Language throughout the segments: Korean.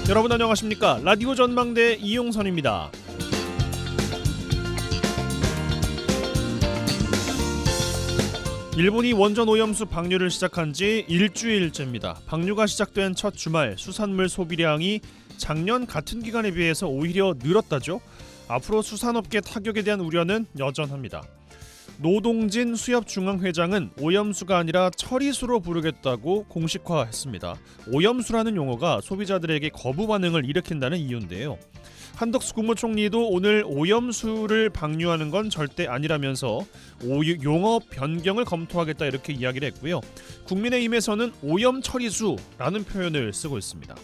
여러분 안녕하십니까? 라디오 전망대 이용선입니다. 일본이 원전 오염수 방류를 시작한 지 일주일째입니다. 방류가 시작된 첫 주말 수산물 소비량이 작년 같은 기간에 비해서 오히려 늘었다죠. 앞으로 수산업계 타격에 대한 우려는 여전합니다. 노동진 수협중앙회장은 오염수가 아니라 처리수로 부르겠다고 공식화했습니다. 오염수라는 용어가 소비자들에게 거부 반응을 일으킨다는 이유인데요. 한덕수 국무총리도 오늘 오염수를 방류하는 건 절대 아니라면서 용어 변경을 검토하겠다 이렇게 이야기를 했고요. 국민의힘에서는 오염처리수라는 표현을 쓰고 있습니다.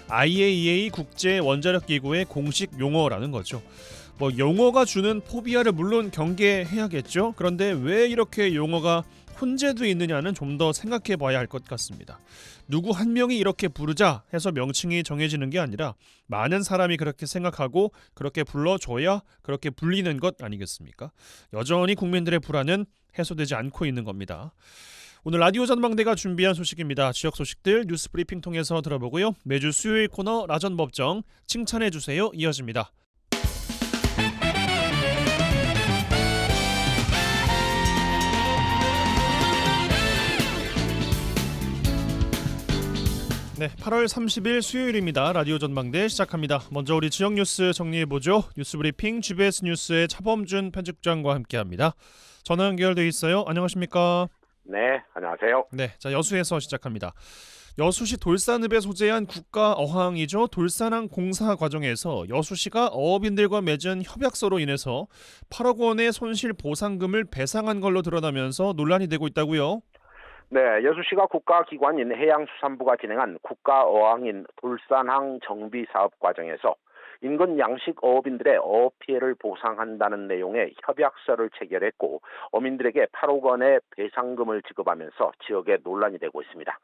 IAEA 국제원자력기구의 공식 용어라는 거죠. 용어가 주는 포비아를 물론 경계해야겠죠. 그런데 왜 이렇게 용어가 혼재되어 있느냐는 좀 더 생각해 봐야 할 것 같습니다. 누구 한 명이 이렇게 부르자 해서 명칭이 정해지는 게 아니라 많은 사람이 그렇게 생각하고 그렇게 불러줘야 그렇게 불리는 것 아니겠습니까? 여전히 국민들의 불안은 해소되지 않고 있는 겁니다. 오늘 라디오 전망대가 준비한 소식입니다. 지역 소식들 뉴스 브리핑 통해서 들어보고요. 매주 수요일 코너 라전법정 칭찬해주세요 이어집니다. 네, 8월 30일 수요일입니다. 라디오 전망대 시작합니다. 먼저 우리 지역 뉴스 정리해보죠. 뉴스 브리핑 GBS 뉴스의 차범준 편집장과 함께합니다. 전화 연결돼 있어요. 안녕하십니까? 네, 안녕하세요. 네, 자 여수에서 시작합니다. 여수시 돌산읍에 소재한 국가 어항이죠. 돌산항 공사 과정에서 여수시가 어업인들과 맺은 협약서로 인해서 8억 원의 손실 보상금을 배상한 걸로 드러나면서 논란이 되고 있다고요? 네, 여수시가 국가기관인 해양수산부가 진행한 국가어항인 돌산항 정비 사업 과정에서 인근 양식 어업인들의 어업 피해를 보상한다는 내용의 협약서를 체결했고 어민들에게 8억 원의 배상금을 지급하면서 지역에 논란이 되고 있습니다.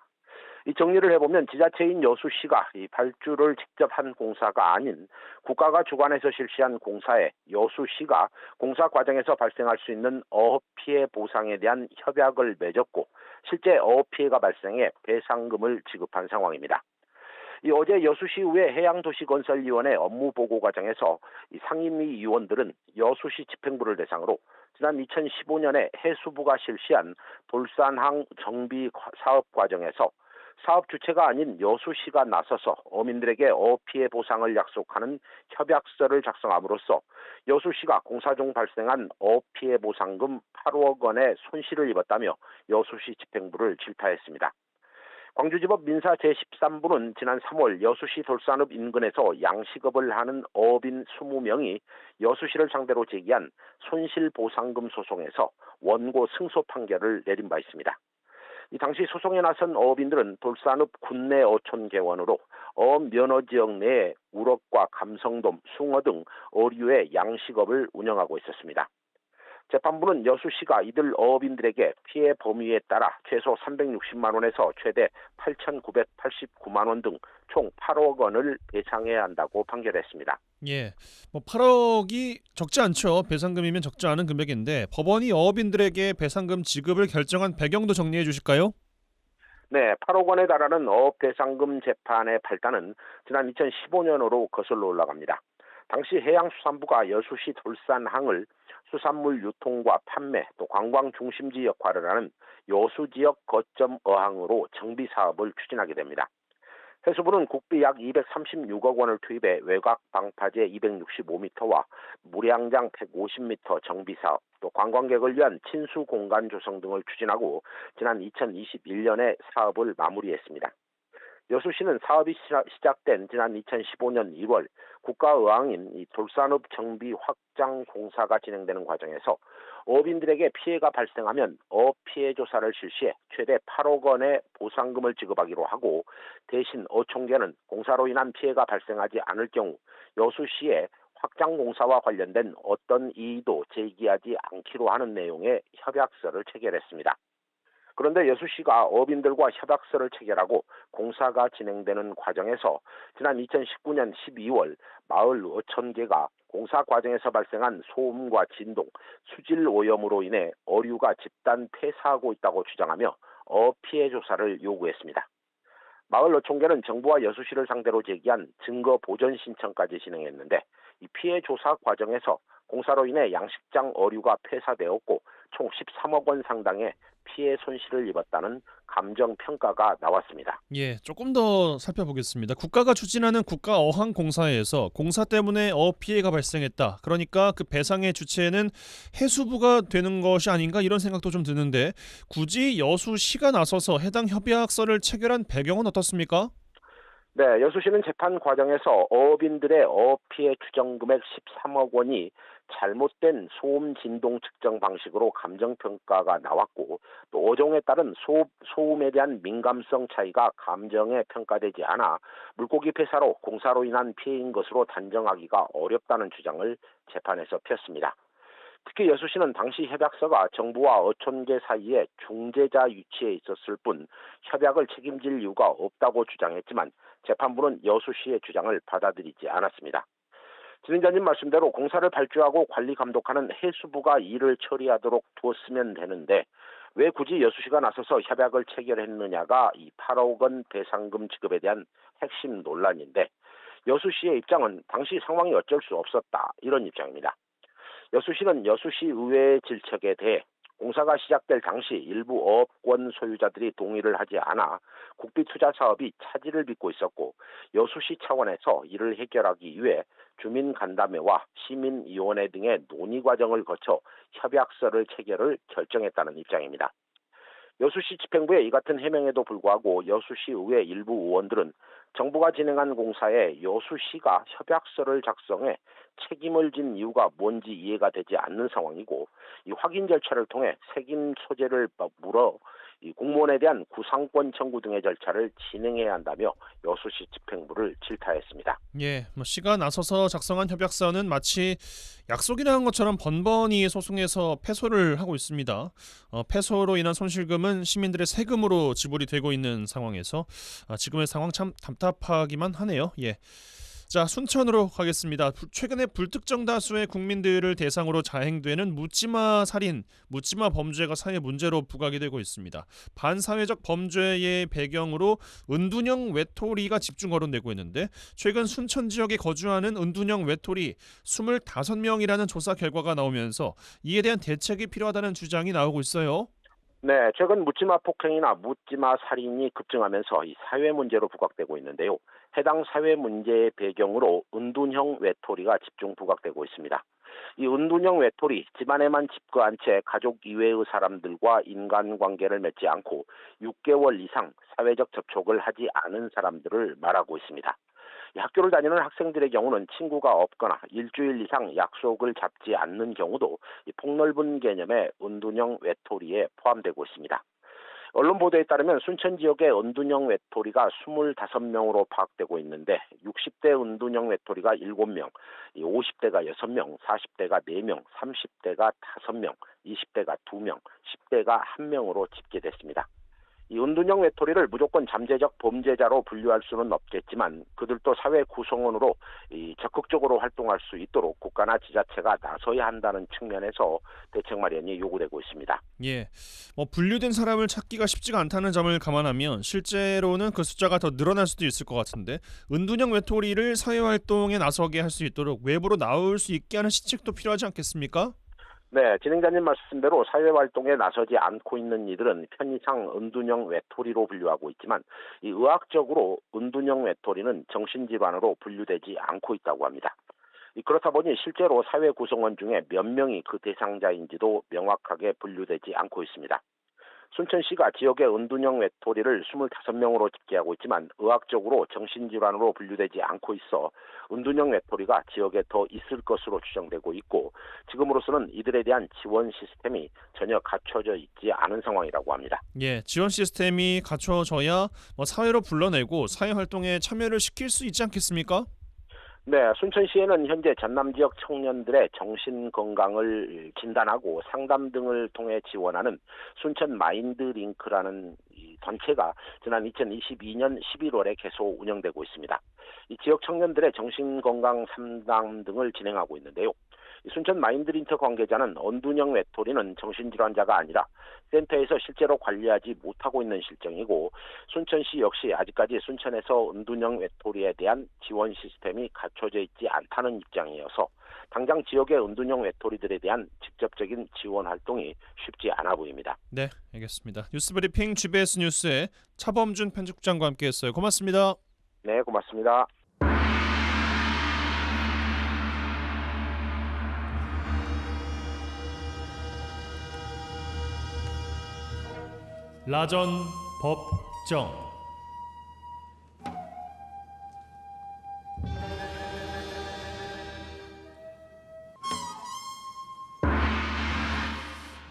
이 정리를 해보면 지자체인 여수시가 이 발주를 직접 한 공사가 아닌 국가가 주관해서 실시한 공사에 여수시가 공사 과정에서 발생할 수 있는 어업 피해 보상에 대한 협약을 맺었고 실제 어업 피해가 발생해 배상금을 지급한 상황입니다. 어제 여수시의회 해양도시건설위원회 업무보고 과정에서 이 상임위의원들은 여수시 집행부를 대상으로 지난 2015년에 해수부가 실시한 돌산항 정비 사업 과정에서 사업 주체가 아닌 여수시가 나서서 어민들에게 어업 피해 보상을 약속하는 협약서를 작성함으로써 여수시가 공사 중 발생한 어업 피해 보상금 8억 원의 손실을 입었다며 여수시 집행부를 질타했습니다. 광주지법 민사 제13부는 지난 3월 여수시 돌산읍 인근에서 양식업을 하는 어업인 20명이 여수시를 상대로 제기한 손실보상금 소송에서 원고 승소 판결을 내린 바 있습니다. 이 당시 소송에 나선 어업인들은 돌산읍 군내 어촌 개원으로 어업 면허지역 내에 우럭과 감성돔, 숭어 등 어류의 양식업을 운영하고 있었습니다. 재판부는 여수시가 이들 어업인들에게 피해 범위에 따라 최소 360만 원에서 최대 8,989만 원 등 총 8억 원을 배상해야 한다고 판결했습니다. 예, 8억이 적지 않죠. 배상금이면 적지 않은 금액인데 법원이 어업인들에게 배상금 지급을 결정한 배경도 정리해 주실까요? 네, 8억 원에 달하는 어업 배상금 재판의 발단은 지난 2015년으로 거슬러 올라갑니다. 당시 해양수산부가 여수시 돌산항을 수산물 유통과 판매 또 관광 중심지 역할을 하는 여수 지역 거점 어항으로 정비 사업을 추진하게 됩니다. 해수부는 국비 약 236억 원을 투입해 외곽 방파제 265m와 무량장 150m 정비 사업, 또 관광객을 위한 친수 공간 조성 등을 추진하고 지난 2021년에 사업을 마무리했습니다. 여수시는 사업이 시작된 지난 2015년 1월 국가의항인 이 돌산읍 정비 확장 공사가 진행되는 과정에서 어업인들에게 피해가 발생하면 어업 피해 조사를 실시해 최대 8억 원의 보상금을 지급하기로 하고 대신 어촌계는 공사로 인한 피해가 발생하지 않을 경우 여수시에 확장 공사와 관련된 어떤 이의도 제기하지 않기로 하는 내용의 협약서를 체결했습니다. 그런데 여수시가 어업인들과 협약서를 체결하고 공사가 진행되는 과정에서 지난 2019년 12월 마을 어천 개가 공사 과정에서 발생한 소음과 진동, 수질 오염으로 인해 어류가 집단 폐사하고 있다고 주장하며 어업 피해 조사를 요구했습니다. 마을 노총계는 정부와 여수시를 상대로 제기한 증거 보전 신청까지 진행했는데 이 피해 조사 과정에서 공사로 인해 양식장 어류가 폐사되었고 총 13억 원 상당의 피해 손실을 입었다는 감정 평가가 나왔습니다. 예, 조금 더 살펴보겠습니다. 국가가 추진하는 국가어항공사에서 공사 때문에 어업 피해가 발생했다. 그러니까 그 배상의 주체는 해수부가 되는 것이 아닌가 이런 생각도 좀 드는데 굳이 여수시가 나서서 해당 협약서를 체결한 배경은 어떻습니까? 네, 여수시는 재판 과정에서 어업인들의 어업 피해 추정 금액 13억 원이 잘못된 소음 진동 측정 방식으로 감정 평가가 나왔고 또 어종에 따른 소음에 대한 민감성 차이가 감정에 평가되지 않아 물고기 폐사로 공사로 인한 피해인 것으로 단정하기가 어렵다는 주장을 재판에서 폈습니다. 특히 여수시는 당시 협약서가 정부와 어촌계 사이에 중재자 위치에 있었을 뿐 협약을 책임질 이유가 없다고 주장했지만 재판부는 여수시의 주장을 받아들이지 않았습니다. 진행자님 말씀대로 공사를 발주하고 관리 감독하는 해수부가 일을 처리하도록 두었으면 되는데 왜 굳이 여수시가 나서서 협약을 체결했느냐가 이 8억 원 배상금 지급에 대한 핵심 논란인데 여수시의 입장은 당시 상황이 어쩔 수 없었다 이런 입장입니다. 여수시는 여수시 의회의 질책에 대해 공사가 시작될 당시 일부 어업권 소유자들이 동의를 하지 않아 국비 투자 사업이 차질을 빚고 있었고 여수시 차원에서 이를 해결하기 위해 주민간담회와 시민위원회 등의 논의 과정을 거쳐 협약서를 체결을 결정했다는 입장입니다. 여수시 집행부의 이 같은 해명에도 불구하고 여수시 의회 일부 의원들은 정부가 진행한 공사에 여수시가 협약서를 작성해 책임을 진 이유가 뭔지 이해가 되지 않는 상황이고 이 확인 절차를 통해 책임 소재를 물어 이 공무원에 대한 구상권 청구 등의 절차를 진행해야 한다며 여수시 집행부를 질타했습니다. 예, 시가 나서서 작성한 협약서는 마치 약속이나 한 것처럼 번번이 소송해서 패소를 하고 있습니다. 패소로 인한 손실금은 시민들의 세금으로 지불이 되고 있는 상황에서 지금의 상황 참 답답하기만 하네요. 예. 자, 순천으로 가겠습니다. 최근에 불특정 다수의 국민들을 대상으로 자행되는 묻지마 살인, 묻지마 범죄가 사회 문제로 부각이 되고 있습니다. 반사회적 범죄의 배경으로 은둔형 외톨이가 집중 거론되고 있는데 최근 순천 지역에 거주하는 은둔형 외톨이 25명이라는 조사 결과가 나오면서 이에 대한 대책이 필요하다는 주장이 나오고 있어요. 네, 최근 묻지마 폭행이나 묻지마 살인이 급증하면서 이 사회 문제로 부각되고 있는데요. 해당 사회 문제의 배경으로 은둔형 외톨이가 집중 부각되고 있습니다. 이 은둔형 외톨이 집안에만 집거한 채 가족 이외의 사람들과 인간관계를 맺지 않고 6개월 이상 사회적 접촉을 하지 않은 사람들을 말하고 있습니다. 이 학교를 다니는 학생들의 경우는 친구가 없거나 일주일 이상 약속을 잡지 않는 경우도 이 폭넓은 개념의 은둔형 외톨이에 포함되고 있습니다. 언론 보도에 따르면 순천 지역의 은둔형 외톨이가 25명으로 파악되고 있는데 60대 은둔형 외톨이가 7명, 50대가 6명, 40대가 4명, 30대가 5명, 20대가 2명, 10대가 1명으로 집계됐습니다. 이 은둔형 외톨이를 무조건 잠재적 범죄자로 분류할 수는 없겠지만 그들도 사회 구성원으로 적극적으로 활동할 수 있도록 국가나 지자체가 나서야 한다는 측면에서 대책 마련이 요구되고 있습니다. 예, 분류된 사람을 찾기가 쉽지가 않다는 점을 감안하면 실제로는 그 숫자가 더 늘어날 수도 있을 것 같은데 은둔형 외톨이를 사회활동에 나서게 할 수 있도록 외부로 나올 수 있게 하는 시책도 필요하지 않겠습니까? 네, 진행자님 말씀대로 사회활동에 나서지 않고 있는 이들은 편의상 은둔형 외톨이로 분류하고 있지만 이 의학적으로 은둔형 외톨이는 정신질환으로 분류되지 않고 있다고 합니다. 그렇다 보니 실제로 사회 구성원 중에 몇 명이 그 대상자인지도 명확하게 분류되지 않고 있습니다. 순천시가 지역의 은둔형 외톨이를 25명으로 집계하고 있지만 의학적으로 정신질환으로 분류되지 않고 있어 은둔형 외톨이가 지역에 더 있을 것으로 추정되고 있고 지금으로서는 이들에 대한 지원 시스템이 전혀 갖춰져 있지 않은 상황이라고 합니다. 예, 지원 시스템이 갖춰져야 사회로 불러내고 사회활동에 참여를 시킬 수 있지 않겠습니까? 네, 순천시에는 현재 전남 지역 청년들의 정신 건강을 진단하고 상담 등을 통해 지원하는 순천 마인드 링크라는 이 단체가 지난 2022년 11월에 개소 운영되고 있습니다. 이 지역 청년들의 정신 건강 상담 등을 진행하고 있는데요. 순천 마인드린터 관계자는 언둔형 외톨이는 정신질환자가 아니라 센터에서 실제로 관리하지 못하고 있는 실정이고 순천시 역시 아직까지 순천에서 은둔형 외톨이에 대한 지원 시스템이 갖춰져 있지 않다는 입장이어서 당장 지역의 은둔형 외톨이들에 대한 직접적인 지원 활동이 쉽지 않아 보입니다. 네, 알겠습니다. 뉴스브리핑 GBS 뉴스의 차범준 편집국장과 함께했어요. 고맙습니다. 네, 고맙습니다. 라전 법정.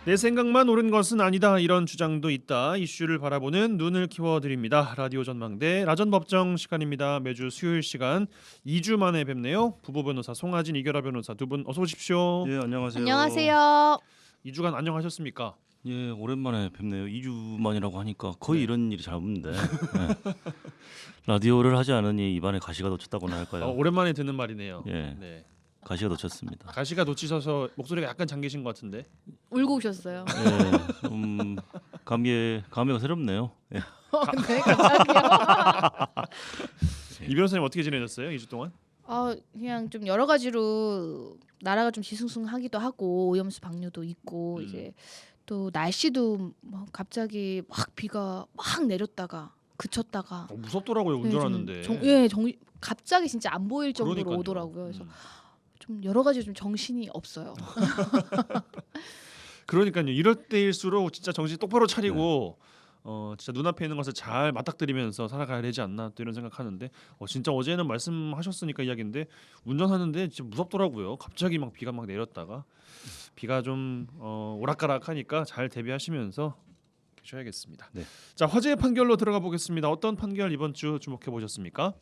내 생각만 옳은 것은 아니다, 이런 주장도 있다. 이슈를 바라보는 눈을 키워드립니다. 라디오 전망대 라전 법정 시간입니다. 매주 수요일 시간 2주 만에 뵙네요. 부부 변호사 송하진, 이결아 변호사 두 분 어서 오십시오. 예, 안녕하세요. 안녕하세요. 2주간 안녕하셨습니까? 예, 오랜만에 뵙네요. 2주 만이라고 하니까 거의 이런 일이 잘 없는데 예. 라디오를 하지 않으니 입안에 가시가 돋쳤다고나 할까요? 오랜만에 듣는 말이네요. 예, 네. 가시가 돋쳤습니다. 가시가 놓치셔서 목소리가 약간 잠기신 것 같은데. 울고 오셨어요. 예, 감회가 새롭네요. 예. 네, 감사합니다. 이 변호사님 어떻게 지내셨어요? 2주 동안? 그냥 좀 여러 가지로 나라가 좀 뒤숭숭하기도 하고 오염수 방류도 있고 이제 또 날씨도 막 갑자기 막 비가 막 내렸다가 그쳤다가 무섭더라고요, 운전하는데. 갑자기 진짜 안 보일 정도로 그러니까요. 오더라고요. 그래서 좀 여러 가지 좀 정신이 없어요. 그러니까요. 이럴 때일수록 진짜 정신 똑바로 차리고 진짜 눈앞에 있는 것을 잘 맞닥뜨리면서 살아가야 되지 않나 또 이런 생각하는데 진짜 어제는 말씀하셨으니까 이야기인데 운전하는데 진짜 무섭더라고요. 갑자기 막 비가 막 내렸다가 비가 좀 오락가락하니까 잘 대비하시면서 계셔야겠습니다. 네. 자, 화제의 판결로 들어가 보겠습니다. 어떤 판결 이번 주 주목해 보셨습니까?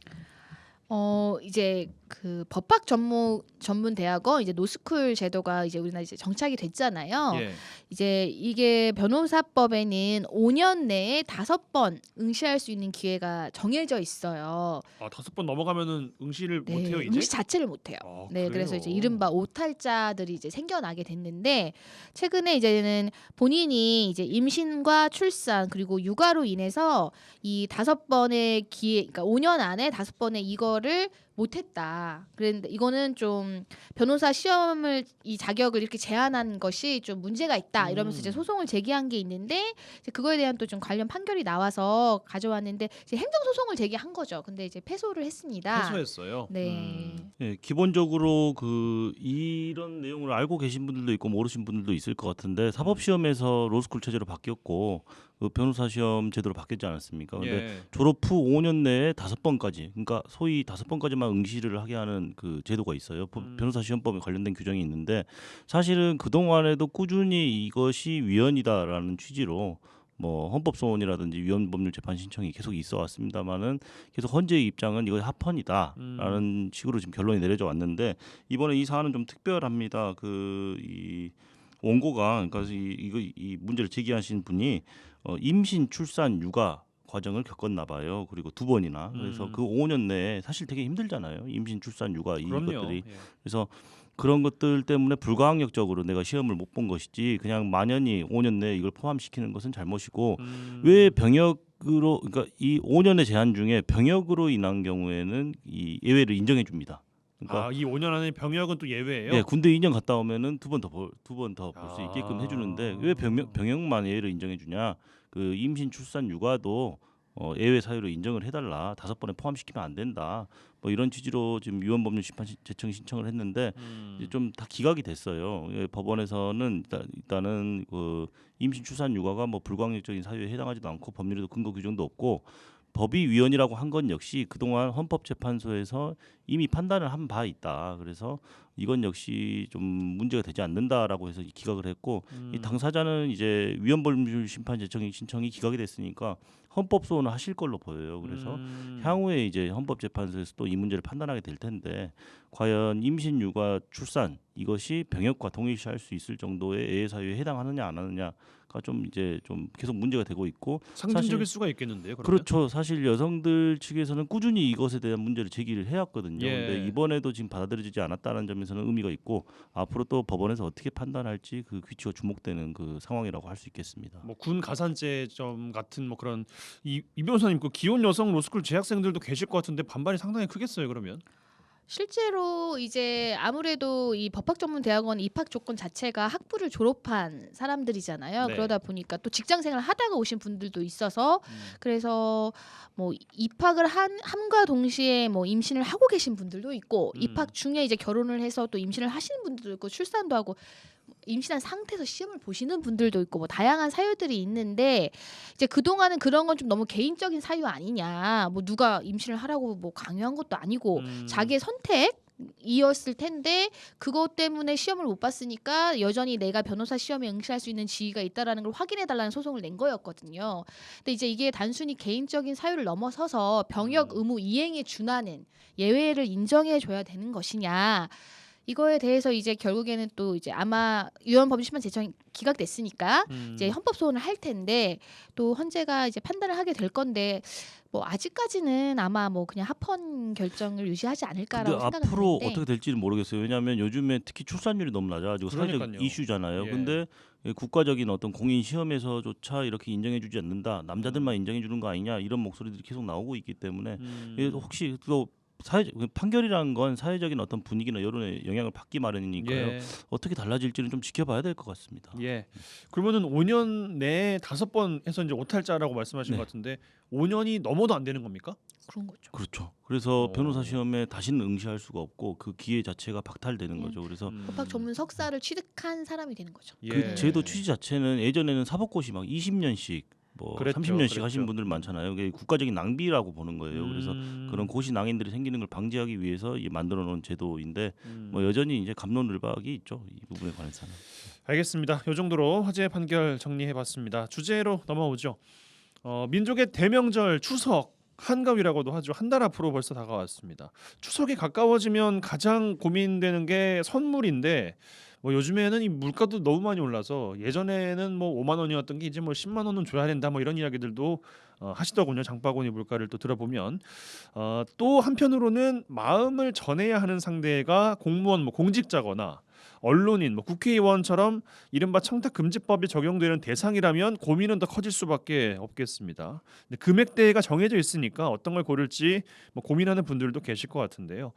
이제 그 법학 전문 대학원 이제 노스쿨 제도가 이제 우리나라 이제 정착이 됐잖아요. 예. 이제 이게 변호사법에는 5년 내에 5번 응시할 수 있는 기회가 정해져 있어요. 5번 넘어가면은 응시를 네, 못 해요, 이제? 응시 자체를 못 해요. 네, 그래서 이제 이른바 오탈자들이 이제 생겨나게 됐는데 최근에 이제는 본인이 이제 임신과 출산 그리고 육아로 인해서 이 5번의 기회, 그러니까 5년 안에 5번의 이거를 못했다. 그런데 이거는 좀 변호사 시험을 이 자격을 이렇게 제한한 것이 좀 문제가 있다. 이러면서 이제 소송을 제기한 게 있는데 이제 그거에 대한 또 좀 관련 판결이 나와서 가져왔는데 이제 행정 소송을 제기한 거죠. 근데 이제 패소를 했습니다. 패소했어요. 네. 예, 기본적으로 이런 내용을 알고 계신 분들도 있고 모르신 분들도 있을 것 같은데 사법 시험에서 로스쿨 체제로 바뀌었고 변호사 시험 제도로 바뀌었지 않았습니까? 근데 예. 졸업 후 5년 내에 5번까지, 그러니까 소위 5번까지만 응시를 하게 하는 그 제도가 있어요. 변호사 시험법에 관련된 규정이 있는데 사실은 그 동안에도 꾸준히 이것이 위헌이다라는 취지로 뭐 헌법소원이라든지 위헌법률 재판 신청이 계속 있어 왔습니다만은 계속 헌재의 입장은 이거 합헌이다라는 식으로 지금 결론이 내려져 왔는데 이번에 이 사안은 좀 특별합니다. 이 원고가 그러니까 이 문제를 제기하신 분이 임신, 출산, 육아 과정을 겪었나 봐요. 그리고 2번이나. 그래서 그 5년 내에 사실 되게 힘들잖아요. 임신, 출산, 육아 그럼요. 이것들이. 예. 그래서 그런 것들 때문에 불가항력적으로 내가 시험을 못 본 것이지 그냥 만연히 5년 내에 이걸 포함시키는 것은 잘못이고 왜 병역으로 그러니까 이 5년의 제한 중에 병역으로 인한 경우에는 이 예외를 인정해 줍니다. 그러니까 이 5년 안에 병역은 또 예외예요? 예, 군대 2년 갔다 오면은 2번 더 볼 수 있게끔 해주는데 왜 병역만 예외를 인정해 주냐? 그 임신, 출산, 육아도 예외 사유로 인정을 해달라. 5번에 포함시키면 안 된다. 뭐 이런 취지로 지금 위헌법률 심판 제청 신청을 했는데 이제 좀 다 기각이 됐어요. 예, 법원에서는 일단은 그 임신, 출산, 육아가 뭐 불가항력적인 사유에 해당하지도 않고 법률에도 근거 규정도 없고 법이 위헌이라고 한 건 역시 그동안 헌법재판소에서 이미 판단을 한 바 있다. 그래서 이건 역시 좀 문제가 되지 않는다라고 해서 기각을 했고 이 당사자는 이제 위헌법률 심판 제청 신청이 기각이 됐으니까 헌법 소원을 하실 걸로 보여요. 그래서 향후에 이제 헌법재판소에서 또 이 문제를 판단하게 될 텐데 과연 임신, 육아, 출산 이것이 병역과 동일시할 수 있을 정도의 예외 사유에 해당하느냐 안 하느냐 좀 이제 좀 계속 문제가 되고 있고 상징적일 사실 수가 있겠는데요. 그러면? 그렇죠. 사실 여성들 측에서는 꾸준히 이것에 대한 문제를 제기를 해왔거든요. 예. 근데 이번에도 지금 받아들여지지 않았다는 점에서는 의미가 있고 앞으로 또 법원에서 어떻게 판단할지 그 귀추가 주목되는 그 상황이라고 할 수 있겠습니다. 뭐 군 가산제점 같은 뭐 그런 이 변호사님 그 기혼 여성 로스쿨 재학생들도 계실 것 같은데 반발이 상당히 크겠어요. 그러면? 실제로 이제 아무래도 이 법학전문대학원 입학 조건 자체가 학부를 졸업한 사람들이잖아요. 네. 그러다 보니까 또 직장생활 하다가 오신 분들도 있어서 그래서 뭐 입학을 함과 동시에 뭐 임신을 하고 계신 분들도 있고 입학 중에 이제 결혼을 해서 또 임신을 하시는 분들도 있고 출산도 하고 임신한 상태에서 시험을 보시는 분들도 있고 뭐 다양한 사유들이 있는데 이제 그동안은 그런 건 좀 너무 개인적인 사유 아니냐. 뭐 누가 임신을 하라고 뭐 강요한 것도 아니고 자기의 선택이었을 텐데 그것 때문에 시험을 못 봤으니까 여전히 내가 변호사 시험에 응시할 수 있는 지위가 있다라는 걸 확인해 달라는 소송을 낸 거였거든요. 근데 이제 이게 단순히 개인적인 사유를 넘어서서 병역 의무 이행에 준하는 예외를 인정해 줘야 되는 것이냐. 이거에 대해서 이제 결국에는 또 이제 아마 유언범심판 제청이 기각됐으니까 이제 헌법 소원을 할 텐데 또 헌재가 이제 판단을 하게 될 건데 뭐 아직까지는 아마 뭐 그냥 합헌 결정을 유지하지 않을까라고 근데 생각은 앞으로 드는데 어떻게 될지는 모르겠어요. 왜냐하면 요즘에 특히 출산율이 너무 낮아가지고 사회적 그러니까요. 이슈잖아요. 예. 근데 국가적인 어떤 공인 시험에서조차 이렇게 인정해주지 않는다. 남자들만 인정해주는 거 아니냐 이런 목소리들이 계속 나오고 있기 때문에 혹시 또 판결이라는 건 사회적인 어떤 분위기나 여론의 영향을 받기 마련이니까요. 예. 어떻게 달라질지는 좀 지켜봐야 될 것 같습니다. 예. 그러면은 5년 내에 5번 해서 이제 오탈자라고 말씀하신 네. 것 같은데 5년이 넘어도 안 되는 겁니까? 그런 거죠. 그렇죠. 그래서 어. 변호사 시험에 다시는 응시할 수가 없고 그 기회 자체가 박탈되는 거죠. 그래서 법학 전문 석사를 취득한 사람이 되는 거죠. 예. 그 제도 취지 자체는 예전에는 사법고시 막 20년씩 뭐 그랬죠, 30년씩 그랬죠. 하신 분들 많잖아요. 그게 국가적인 낭비라고 보는 거예요. 그래서 그런 고시 낭인들이 생기는 걸 방지하기 위해서 만들어 놓은 제도인데 뭐 여전히 이제 갑론을박이 있죠. 이 부분에 관해서는. 알겠습니다. 이 정도로 화제 판결 정리해봤습니다. 주제로 넘어오죠. 민족의 대명절 추석 한가위라고도 하죠. 한 달 앞으로 벌써 다가왔습니다. 추석이 가까워지면 가장 고민되는 게 선물인데 뭐 요즘에는 이 물가도 너무 많이 올라서 예전에는 뭐 5만 원이었던 게 이제 뭐 10만 원은 줘야 된다 뭐 이런 이야기들도 하시더군요. 장바구니 물가를 또 들어보면 또 한편으로는 마음을 전해야 하는 상대가 공무원 뭐 공직자거나 언론인, 뭐 국회의원처럼 이른바 청탁금지법이 적용되는 대상이라면 고민은 더 커질 수밖에 없겠습니다. 근데 금액대가 정해져 있으니까 어떤 걸 고를지 뭐 고민하는 분들도 계실 것 같은데요.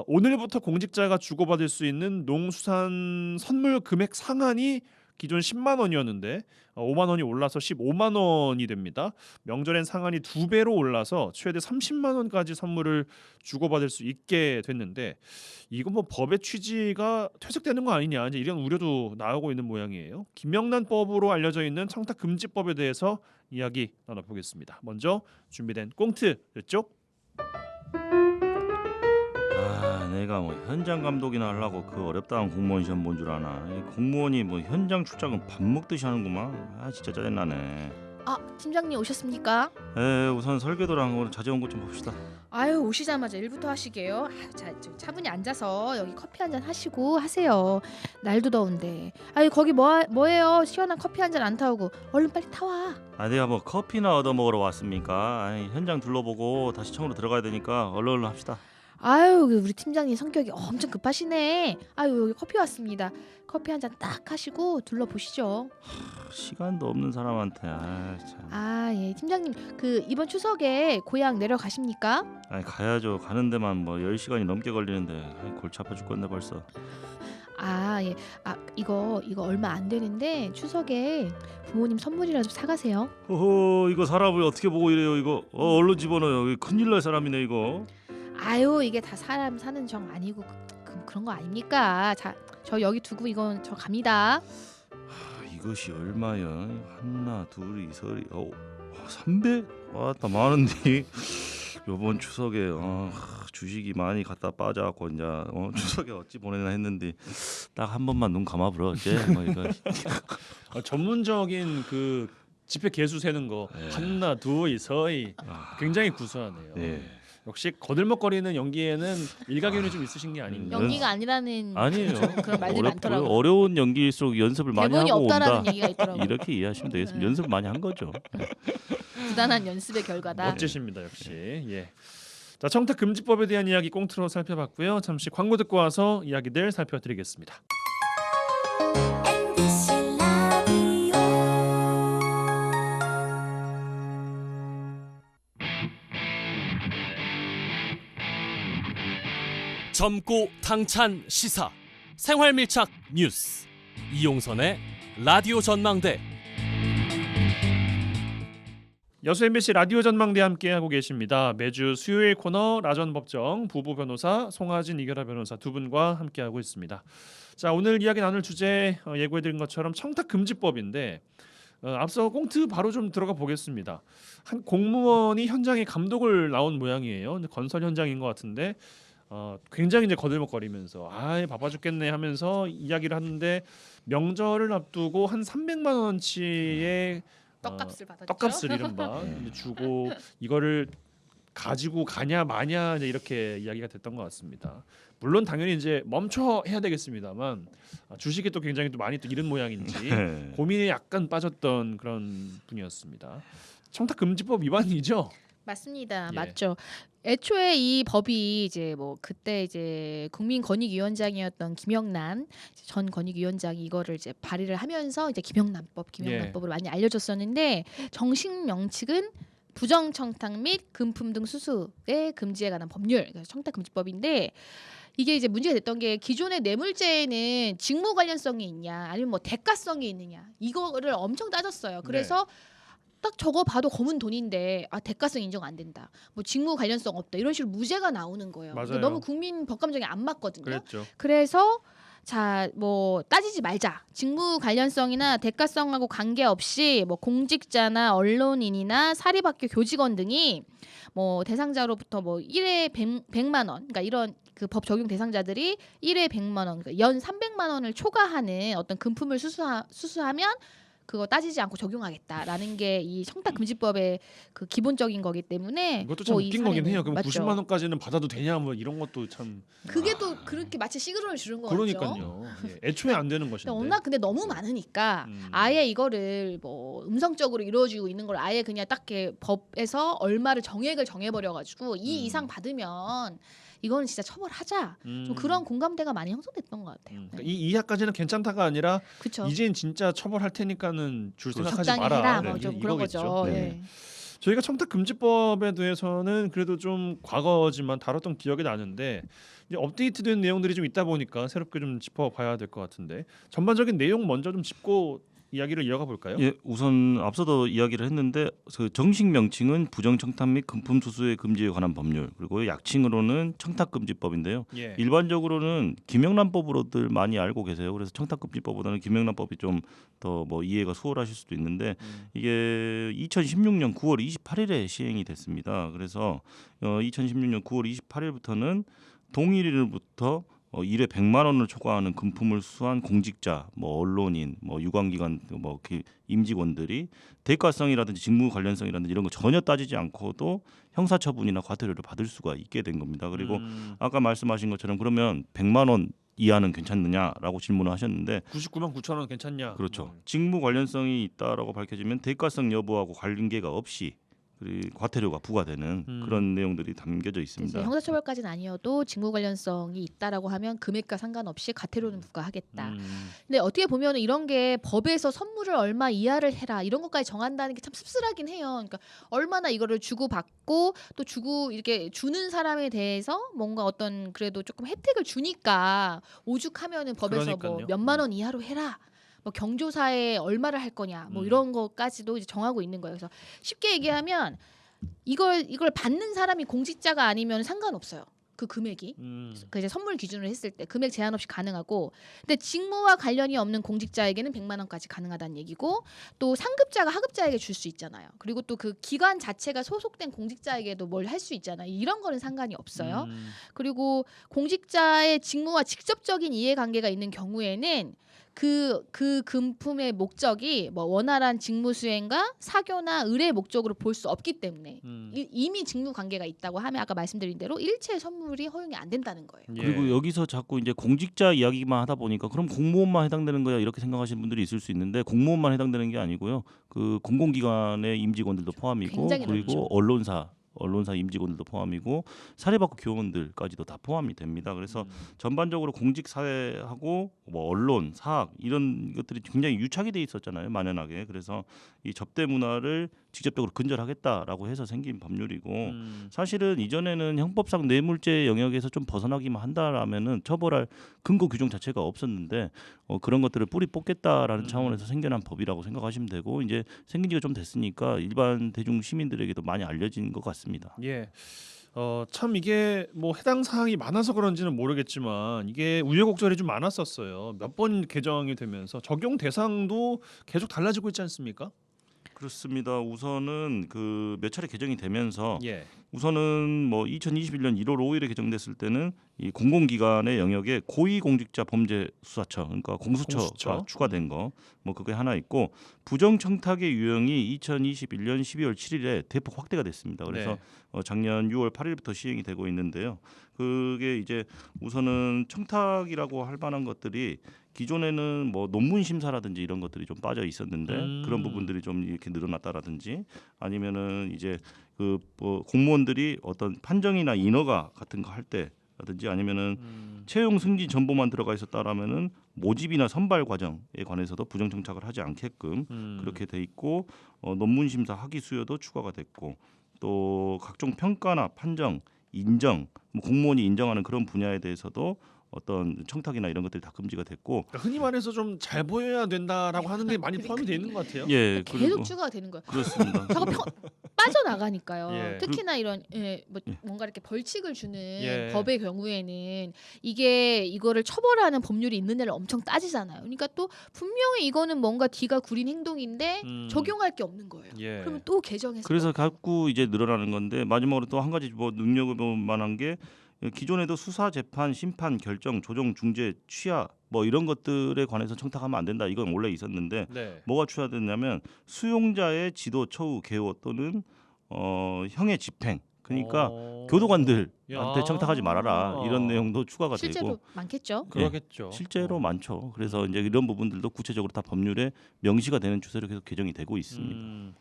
오늘부터 공직자가 주고받을 수 있는 농수산 선물 금액 상한이 기존 10만 원이었는데 5만 원이 올라서 15만 원이 됩니다. 명절엔 상한이 2배로 올라서 최대 30만 원까지 선물을 주고받을 수 있게 됐는데 이거 뭐 법의 취지가 퇴색되는 거 아니냐 이제 이런 우려도 나오고 있는 모양이에요. 김명란법으로 알려져 있는 청탁금지법에 대해서 이야기 나눠보겠습니다. 먼저 준비된 꽁트 쪽. 내가 뭐 현장 감독이나 하려고 그 어렵다는 공무원 시험 본 줄 아나. 이 공무원이 뭐 현장 출장은 밥 먹듯이 하는구만. 진짜 짜증나네. 팀장님 오셨습니까? 우선 설계도랑 오늘 자제원 것 좀 봅시다. 아유 오시자마자 일부터 하시게요. 저 차분히 앉아서 여기 커피 한잔 하시고 하세요. 날도 더운데. 아유 거기 뭐예요? 시원한 커피 한잔 안 타오고 얼른 빨리 타와. 내가 뭐 커피나 얻어 먹으러 왔습니까? 현장 둘러보고 다시 청으로 들어가야 되니까 얼른 합시다. 아유 우리 팀장님 성격이 엄청 급하시네. 아유 여기 커피 왔습니다. 커피 한잔 딱 하시고 둘러보시죠. 시간도 없는 사람한테 참. 예 팀장님 그 이번 추석에 고향 내려가십니까? 가야죠. 가는 데만 뭐 10시간이 넘게 걸리는데 골치 아파 죽겠네 벌써. 예. 이거 얼마 안 되는데 추석에 부모님 선물이라도 사가세요. 이거 사람을 어떻게 보고 이래요 이거. 얼른 집어넣어요. 큰일 날 사람이네 이거. 아유 이게 다 사람 사는 정 아니고 그런 거 아닙니까? 자, 저 여기 두고 이건 저 갑니다. 이것이 얼마야? 하나, 둘이, 서리, 300? 왔다 많은데. 요번 추석에 주식이 많이 갖다 빠져갖고 이제 추석에 어찌 보내나 했는데 딱 한 번만 눈 감아보려 이제 뭐 이거. 전문적인 그 지폐 개수 세는 거 하나, 둘, 서이 굉장히 구수하네요. 예. 역시 거들먹거리는 연기에는 일가견이 좀 있으신 게 아닌가. 연기가 아니라는 아니에요. 그런 말들이 많더라고요. 어려운 연기일수록 연습을 많이 대본이 하고 없다라는 온다. 얘기가 있더라고요. 이렇게 이해하시면 되겠습니다. 연습을 많이 한 거죠. 부단한 연습의 결과다. 멋지십니다 역시. 예. 자, 청탁금지법에 대한 이야기 꽁트로 살펴봤고요. 잠시 광고 듣고 와서 이야기들 살펴드리겠습니다. MBC 라디오 젊고 당찬 시사 생활밀착 뉴스 이용선의 라디오 전망대. 여수 MBC 라디오 전망대 함께 하고 계십니다. 매주 수요일 코너 라전 법정 부부 변호사 송하진 이결하 변호사 두 분과 함께 하고 있습니다. 자, 오늘 이야기 나눌 주제 예고해드린 것처럼 청탁금지법인데 앞서 꽁트 바로 좀 들어가 보겠습니다. 한 공무원이 현장에 감독을 나온 모양이에요. 건설 현장인 것 같은데 굉장히 이제 거들먹거리면서 바빠 죽겠네 하면서 이야기를 하는데 명절을 앞두고 한 300만 원치의 떡값을 받았죠. 떡값을 이른바 주고 이거를 가지고 가냐 마냐 이제 이렇게 이야기가 됐던 것 같습니다. 물론 당연히 이제 멈춰 해야 되겠습니다만 주식이 또 굉장히 또 많이 또 이른 모양인지 네. 고민에 약간 빠졌던 그런 분이었습니다. 청탁금지법 위반이죠? 맞습니다. 예. 맞죠. 애초에 이 법이 이제 뭐 그때 이제 국민권익위원장이었던 김영란 전 권익위원장이 이거를 이제 발의를 하면서 이제 김영란법으로 많이 알려졌었는데 정식 명칭은 부정청탁 및 금품 등 수수의 금지에 관한 법률, 그래서 청탁금지법인데 이게 이제 문제가 됐던 게 기존의 뇌물죄에는 직무 관련성이 있냐 아니면 뭐 대가성이 있느냐 이거를 엄청 따졌어요. 그래서 딱 저거 봐도 검은 돈인데 대가성 인정 안 된다. 뭐 직무 관련성 없다. 이런 식으로 무죄가 나오는 거예요. 맞아요. 근데 너무 국민 법감정에 안 맞거든요. 그랬죠. 그래서 자, 뭐 따지지 말자. 직무 관련성이나 대가성하고 관계없이 뭐 공직자나 언론인이나 사립학교 교직원 등이 뭐 대상자로부터 뭐 1회 100만 원. 그러니까 이런 그 법 적용 대상자들이 1회 100만 원, 그러니까 연 300만 원을 초과하는 어떤 금품을 수수하면 그거 따지지 않고 적용하겠다라는 게 이 청탁금지법의 그 기본적인 거기 때문에 이것도 참 이 웃긴 거긴 사례는 해요. 그럼 맞죠. 90만 원까지는 받아도 되냐 뭐 이런 것도 참 그게 또 그렇게 마치 시그널을 주는 거죠. 그러니까요. 애초에 안 되는 것인데. 워낙 근데 너무 많으니까 아예 이거를 뭐 음성적으로 이루어지고 있는 걸 아예 그냥 딱 이렇게 법에서 얼마를 정액을 정해버려가지고 이 이상 받으면 이거는 진짜 처벌하자. 좀 그런 공감대가 많이 형성됐던 것 같아요. 그러니까 이 이하까지는 괜찮다가 아니라 그렇죠. 이젠 진짜 처벌할 테니까는 줄 생각하지 적당히 마라. 해라. 네, 좀 이- 그런 이거겠죠. 거죠. 네. 예. 저희가 청탁금지법에 대해서는 그래도 좀 과거지만 다뤘던 기억이 나는데 이제 업데이트된 내용들이 좀 있다 보니까 새롭게 좀 짚어봐야 될 것 같은데 전반적인 내용 먼저 좀 짚고 이야기를 이어가 볼까요? 예, 우선 앞서도 이야기를 했는데 그 정식 명칭은 부정청탁 및 금품 수수의 금지에 관한 법률, 그리고 약칭으로는 청탁금지법인데요. 예. 일반적으로는 김영란법으로들 많이 알고 계세요. 그래서 청탁금지법보다는 김영란법이 좀 더 뭐 이해가 수월하실 수도 있는데 이게 2016년 9월 28일에 시행이 됐습니다. 그래서 2016년 9월 28일부터는 동일일부터 1회 100만 원을 초과하는 금품을 수수한 공직자, 뭐 언론인, 뭐 유관기관, 뭐 임직원들이 대가성이라든지 직무 관련성이라든지 이런 거 전혀 따지지 않고도 형사처분이나 과태료를 받을 수가 있게 된 겁니다. 그리고 아까 말씀하신 것처럼 그러면 100만 원 이하는 괜찮느냐라고 질문을 하셨는데 99만 9천 원 괜찮냐? 그렇죠. 직무 관련성이 있다라고 밝혀지면 대가성 여부하고 관계가 없이 과태료가 부과되는 그런 내용들이 담겨져 있습니다. 형사처벌까지는 아니어도 직무 관련성이 있다라고 하면 금액과 상관없이 과태료는 부과하겠다. 근데 어떻게 보면 이런 게 법에서 선물을 얼마 이하를 해라 이런 것까지 정한다는 게 참 씁쓸하긴 해요. 그러니까 얼마나 이거를 주고 받고 또 주고 이렇게 주는 사람에 대해서 뭔가 어떤 그래도 조금 혜택을 주니까 오죽하면은 법에서 뭐 그러니까요. 몇만 원 이하로 해라. 뭐 경조사에 얼마를 할 거냐 뭐 이런 것까지도 이제 정하고 있는 거예요. 그래서 쉽게 얘기하면 이걸 받는 사람이 공직자가 아니면 상관없어요. 그 금액이 그 이제 선물 기준으로 했을 때 금액 제한 없이 가능하고, 근데 직무와 관련이 없는 공직자에게는 100만 원까지 가능하다는 얘기고, 또 상급자가 하급자에게 줄 수 있잖아요. 그리고 또 그 기관 자체가 소속된 공직자에게도 뭘 할 수 있잖아요. 이런 거는 상관이 없어요. 그리고 공직자의 직무와 직접적인 이해관계가 있는 경우에는 그 금품의 목적이 뭐 원활한 직무 수행과 사교나 의뢰 목적으로 볼 수 없기 때문에 이미 직무 관계가 있다고 하면 아까 말씀드린 대로 일체 선물이 허용이 안 된다는 거예요. 예. 그리고 여기서 자꾸 이제 공직자 이야기만 하다 보니까 그럼 공무원만 해당되는 거야 이렇게 생각하시는 분들이 있을 수 있는데 공무원만 해당되는 게 아니고요. 그 공공기관의 임직원들도 포함이고 굉장히 그리고 넓죠. 언론사 임직원들도 포함이고 사립학교 교원들까지도 다 포함이 됩니다. 그래서 전반적으로 공직 사회하고 뭐 언론, 사학 이런 것들이 굉장히 유착이 돼 있었잖아요. 만연하게. 그래서 이 접대 문화를 직접적으로 근절하겠다라고 해서 생긴 법률이고 사실은 이전에는 형법상 뇌물죄 영역에서 좀 벗어나기만 한다라면은 처벌할 근거 규정 자체가 없었는데 그런 것들을 뿌리 뽑겠다라는 차원에서 생겨난 법이라고 생각하시면 되고 이제 생긴 지가 좀 됐으니까 일반 대중 시민들에게도 많이 알려진 것 같습니다. 예. 참 이게 뭐 해당 사항이 많아서 그런지는 모르겠지만 이게 우여곡절이 좀 많았었어요. 몇 번 개정이 되면서 적용 대상도 계속 달라지고 있지 않습니까? 그렇습니다. 우선은 그 몇 차례 개정이 되면서 예. 우선은 뭐 2021년 1월 5일에 개정됐을 때는 이 공공기관의 영역에 고위공직자범죄수사처 그러니까 공수처가 공수처. 추가된 거 뭐 그게 하나 있고 부정청탁의 유형이 2021년 12월 7일에 대폭 확대가 됐습니다. 그래서 네. 작년 6월 8일부터 시행이 되고 있는데요. 그게 이제 우선은 청탁이라고 할 만한 것들이 기존에는 뭐 논문 심사라든지 이런 것들이 좀 빠져 있었는데 그런 부분들이 좀 이렇게 늘어났다라든지 아니면은 이제 그 뭐 공무원들이 어떤 판정이나 인허가 같은 거 할 때라든지 아니면은 채용 승진 정보만 들어가 있었다라면은 모집이나 선발 과정에 관해서도 부정 청탁을 하지 않게끔 그렇게 돼 있고 논문 심사 학위 수여도 추가가 됐고 또 각종 평가나 판정, 인정, 뭐 공무원이 인정하는 그런 분야에 대해서도 어떤 청탁이나 이런 것들이 다 금지가 됐고 그러니까 흔히 말해서 좀 잘 보여야 된다라고 하는 게 많이 포함이 돼 있는 것 같아요. 예 계속 그리고 추가가 되는 거예요. 그렇습니다. 저거 빠져나가니까요. 예. 특히나 이런 뭐 뭔가 이렇게 벌칙을 주는 예. 법의 경우에는 이거를 처벌하는 법률이 있느냐를 엄청 따지잖아요. 그러니까 또 분명히 이거는 뭔가 뒤가 구린 행동인데 적용할 게 없는 거예요. 예. 그러면 또 개정해서 그래서 자꾸 이제 늘어나는 건데 마지막으로 또 한 가지 뭐 눈여겨볼 만한 게 기존에도 수사, 재판, 심판, 결정, 조정, 중재, 취하 뭐 이런 것들에 관해서 청탁하면 안 된다. 이건 원래 있었는데 네. 뭐가 추가됐냐면 수용자의 지도, 처우, 개호 또는 형의 집행 그러니까 교도관들한테 야. 청탁하지 말아라 이런 내용도 추가가 실제로 되고 많겠죠. 그러겠죠. 실제로 많죠. 그래서 이제 이런 부분들도 구체적으로 다 법률에 명시가 되는 추세로 계속 개정이 되고 있습니다.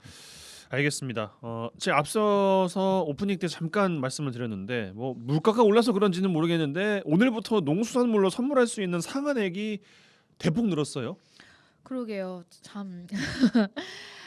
알겠습니다. 제가 앞서서 오프닝 때 잠깐 말씀을 드렸는데 뭐 물가가 올라서 그런지는 모르겠는데 오늘부터 농수산물로 선물할 수 있는 상한액이 대폭 늘었어요. 그러게요. 참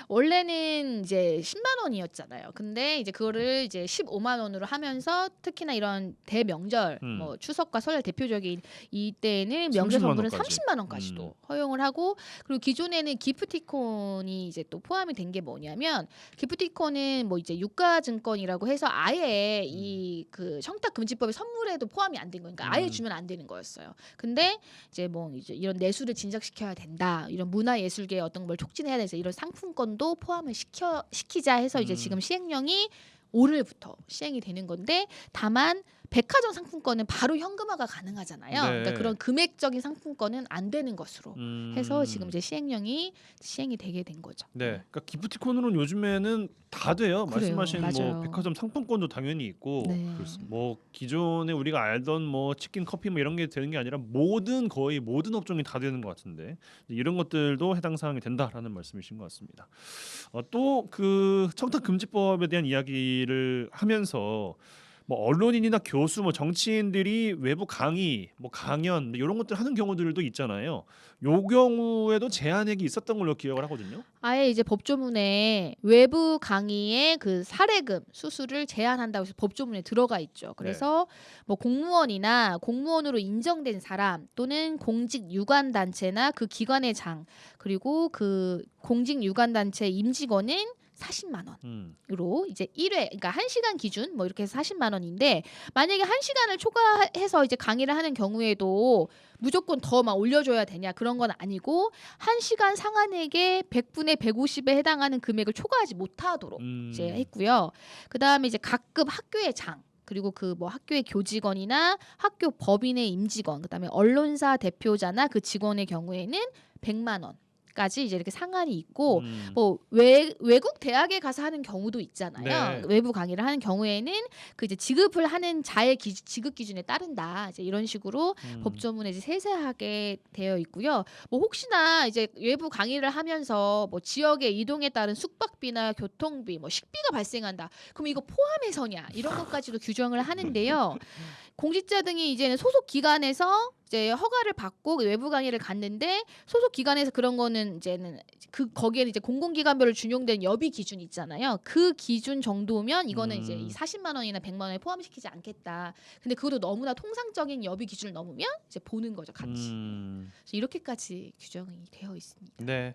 원래는 이제 10만 원이었잖아요. 근데 이제 그거를 이제 15만 원으로 하면서 특히나 이런 대명절 뭐 추석과 설날 대표적인 이때는 명절 30만 선물은 원까지. 30만 원까지도 허용을 하고 그리고 기존에는 기프티콘이 이제 또 포함이 된 게 뭐냐면 기프티콘은 뭐 이제 유가증권이라고 해서 아예 이 그 청탁 금지법의 선물에도 포함이 안 된 거니까 아예 주면 안 되는 거였어요. 근데 이제 뭐 이제 이런 내수를 진작시켜야 된다. 이런 문화예술계의 어떤 걸 촉진해야 돼서 이런 상품권도 포함을 시키자 해서 이제 지금 시행령이 올해부터 시행이 되는 건데 다만 백화점 상품권은 바로 현금화가 가능하잖아요. 네. 그러니까 그런 금액적인 상품권은 안 되는 것으로 해서 지금 이제 시행령이 시행이 되게 된 거죠. 네, 그러니까 기프티콘으로는 요즘에는 다 돼요. 그래요. 말씀하신 뭐 맞아요. 백화점 상품권도 당연히 있고 네. 뭐 기존에 우리가 알던 뭐 치킨, 커피 뭐 이런 게 되는 게 아니라 거의 모든 업종이 다 되는 것 같은데 이런 것들도 해당 사항이 된다라는 말씀이신 것 같습니다. 또 그 청탁 금지법에 대한 이야기를 하면서 뭐 언론인이나 교수, 뭐 정치인들이 외부 강의, 뭐 강연 이런 것들 하는 경우들도 있잖아요. 요 경우에도 제한액이 있었던 걸로 기억을 하거든요. 아예 이제 법조문에 외부 강의의 그 사례금 수수를 제한한다고 해서 법조문에 들어가 있죠. 그래서 뭐 공무원이나 공무원으로 인정된 사람 또는 공직 유관 단체나 그 기관의 장 그리고 그 공직 유관 단체 임직원은 40만 원으로 이제 1회 그러니까 1시간 기준 뭐 이렇게 해서 40만 원인데 만약에 1시간을 초과해서 이제 강의를 하는 경우에도 무조건 더 막 올려줘야 되냐 그런 건 아니고 1시간 상한액의 100분의 150에 해당하는 금액을 초과하지 못하도록 이제 했고요. 그다음에 이제 각급 학교의 장 그리고 그 뭐 학교의 교직원이나 학교 법인의 임직원, 그다음에 언론사 대표자나 그 직원의 경우에는 100만 원까지 이제 이렇게 상한이 있고 뭐 외국 대학에 가서 하는 경우도 있잖아요. 네. 외부 강의를 하는 경우에는 그 이제 지급을 하는 자의 지급 기준에 따른다. 이제 이런 식으로 법조문에 이제 세세하게 되어 있고요. 뭐 혹시나 이제 외부 강의를 하면서 뭐 지역의 이동에 따른 숙박비나 교통비, 뭐 식비가 발생한다. 그럼 이거 포함해서냐? 이런 것까지도 규정을 하는데요. 공직자 등이 이제는 소속 기관에서 이제 허가를 받고 외부 강의를 갔는데 소속 기관에서 그런 거는 이제는 그 거기에는 이제 공공기관별로 준용된 여비 기준 있잖아요. 그 기준 정도면 이거는 이제 이 40만 원이나 100만 원에 포함시키지 않겠다. 근데 그것도 너무나 통상적인 여비 기준을 넘으면 이제 보는 거죠, 같이. 그래서 이렇게까지 규정이 되어 있습니다. 네.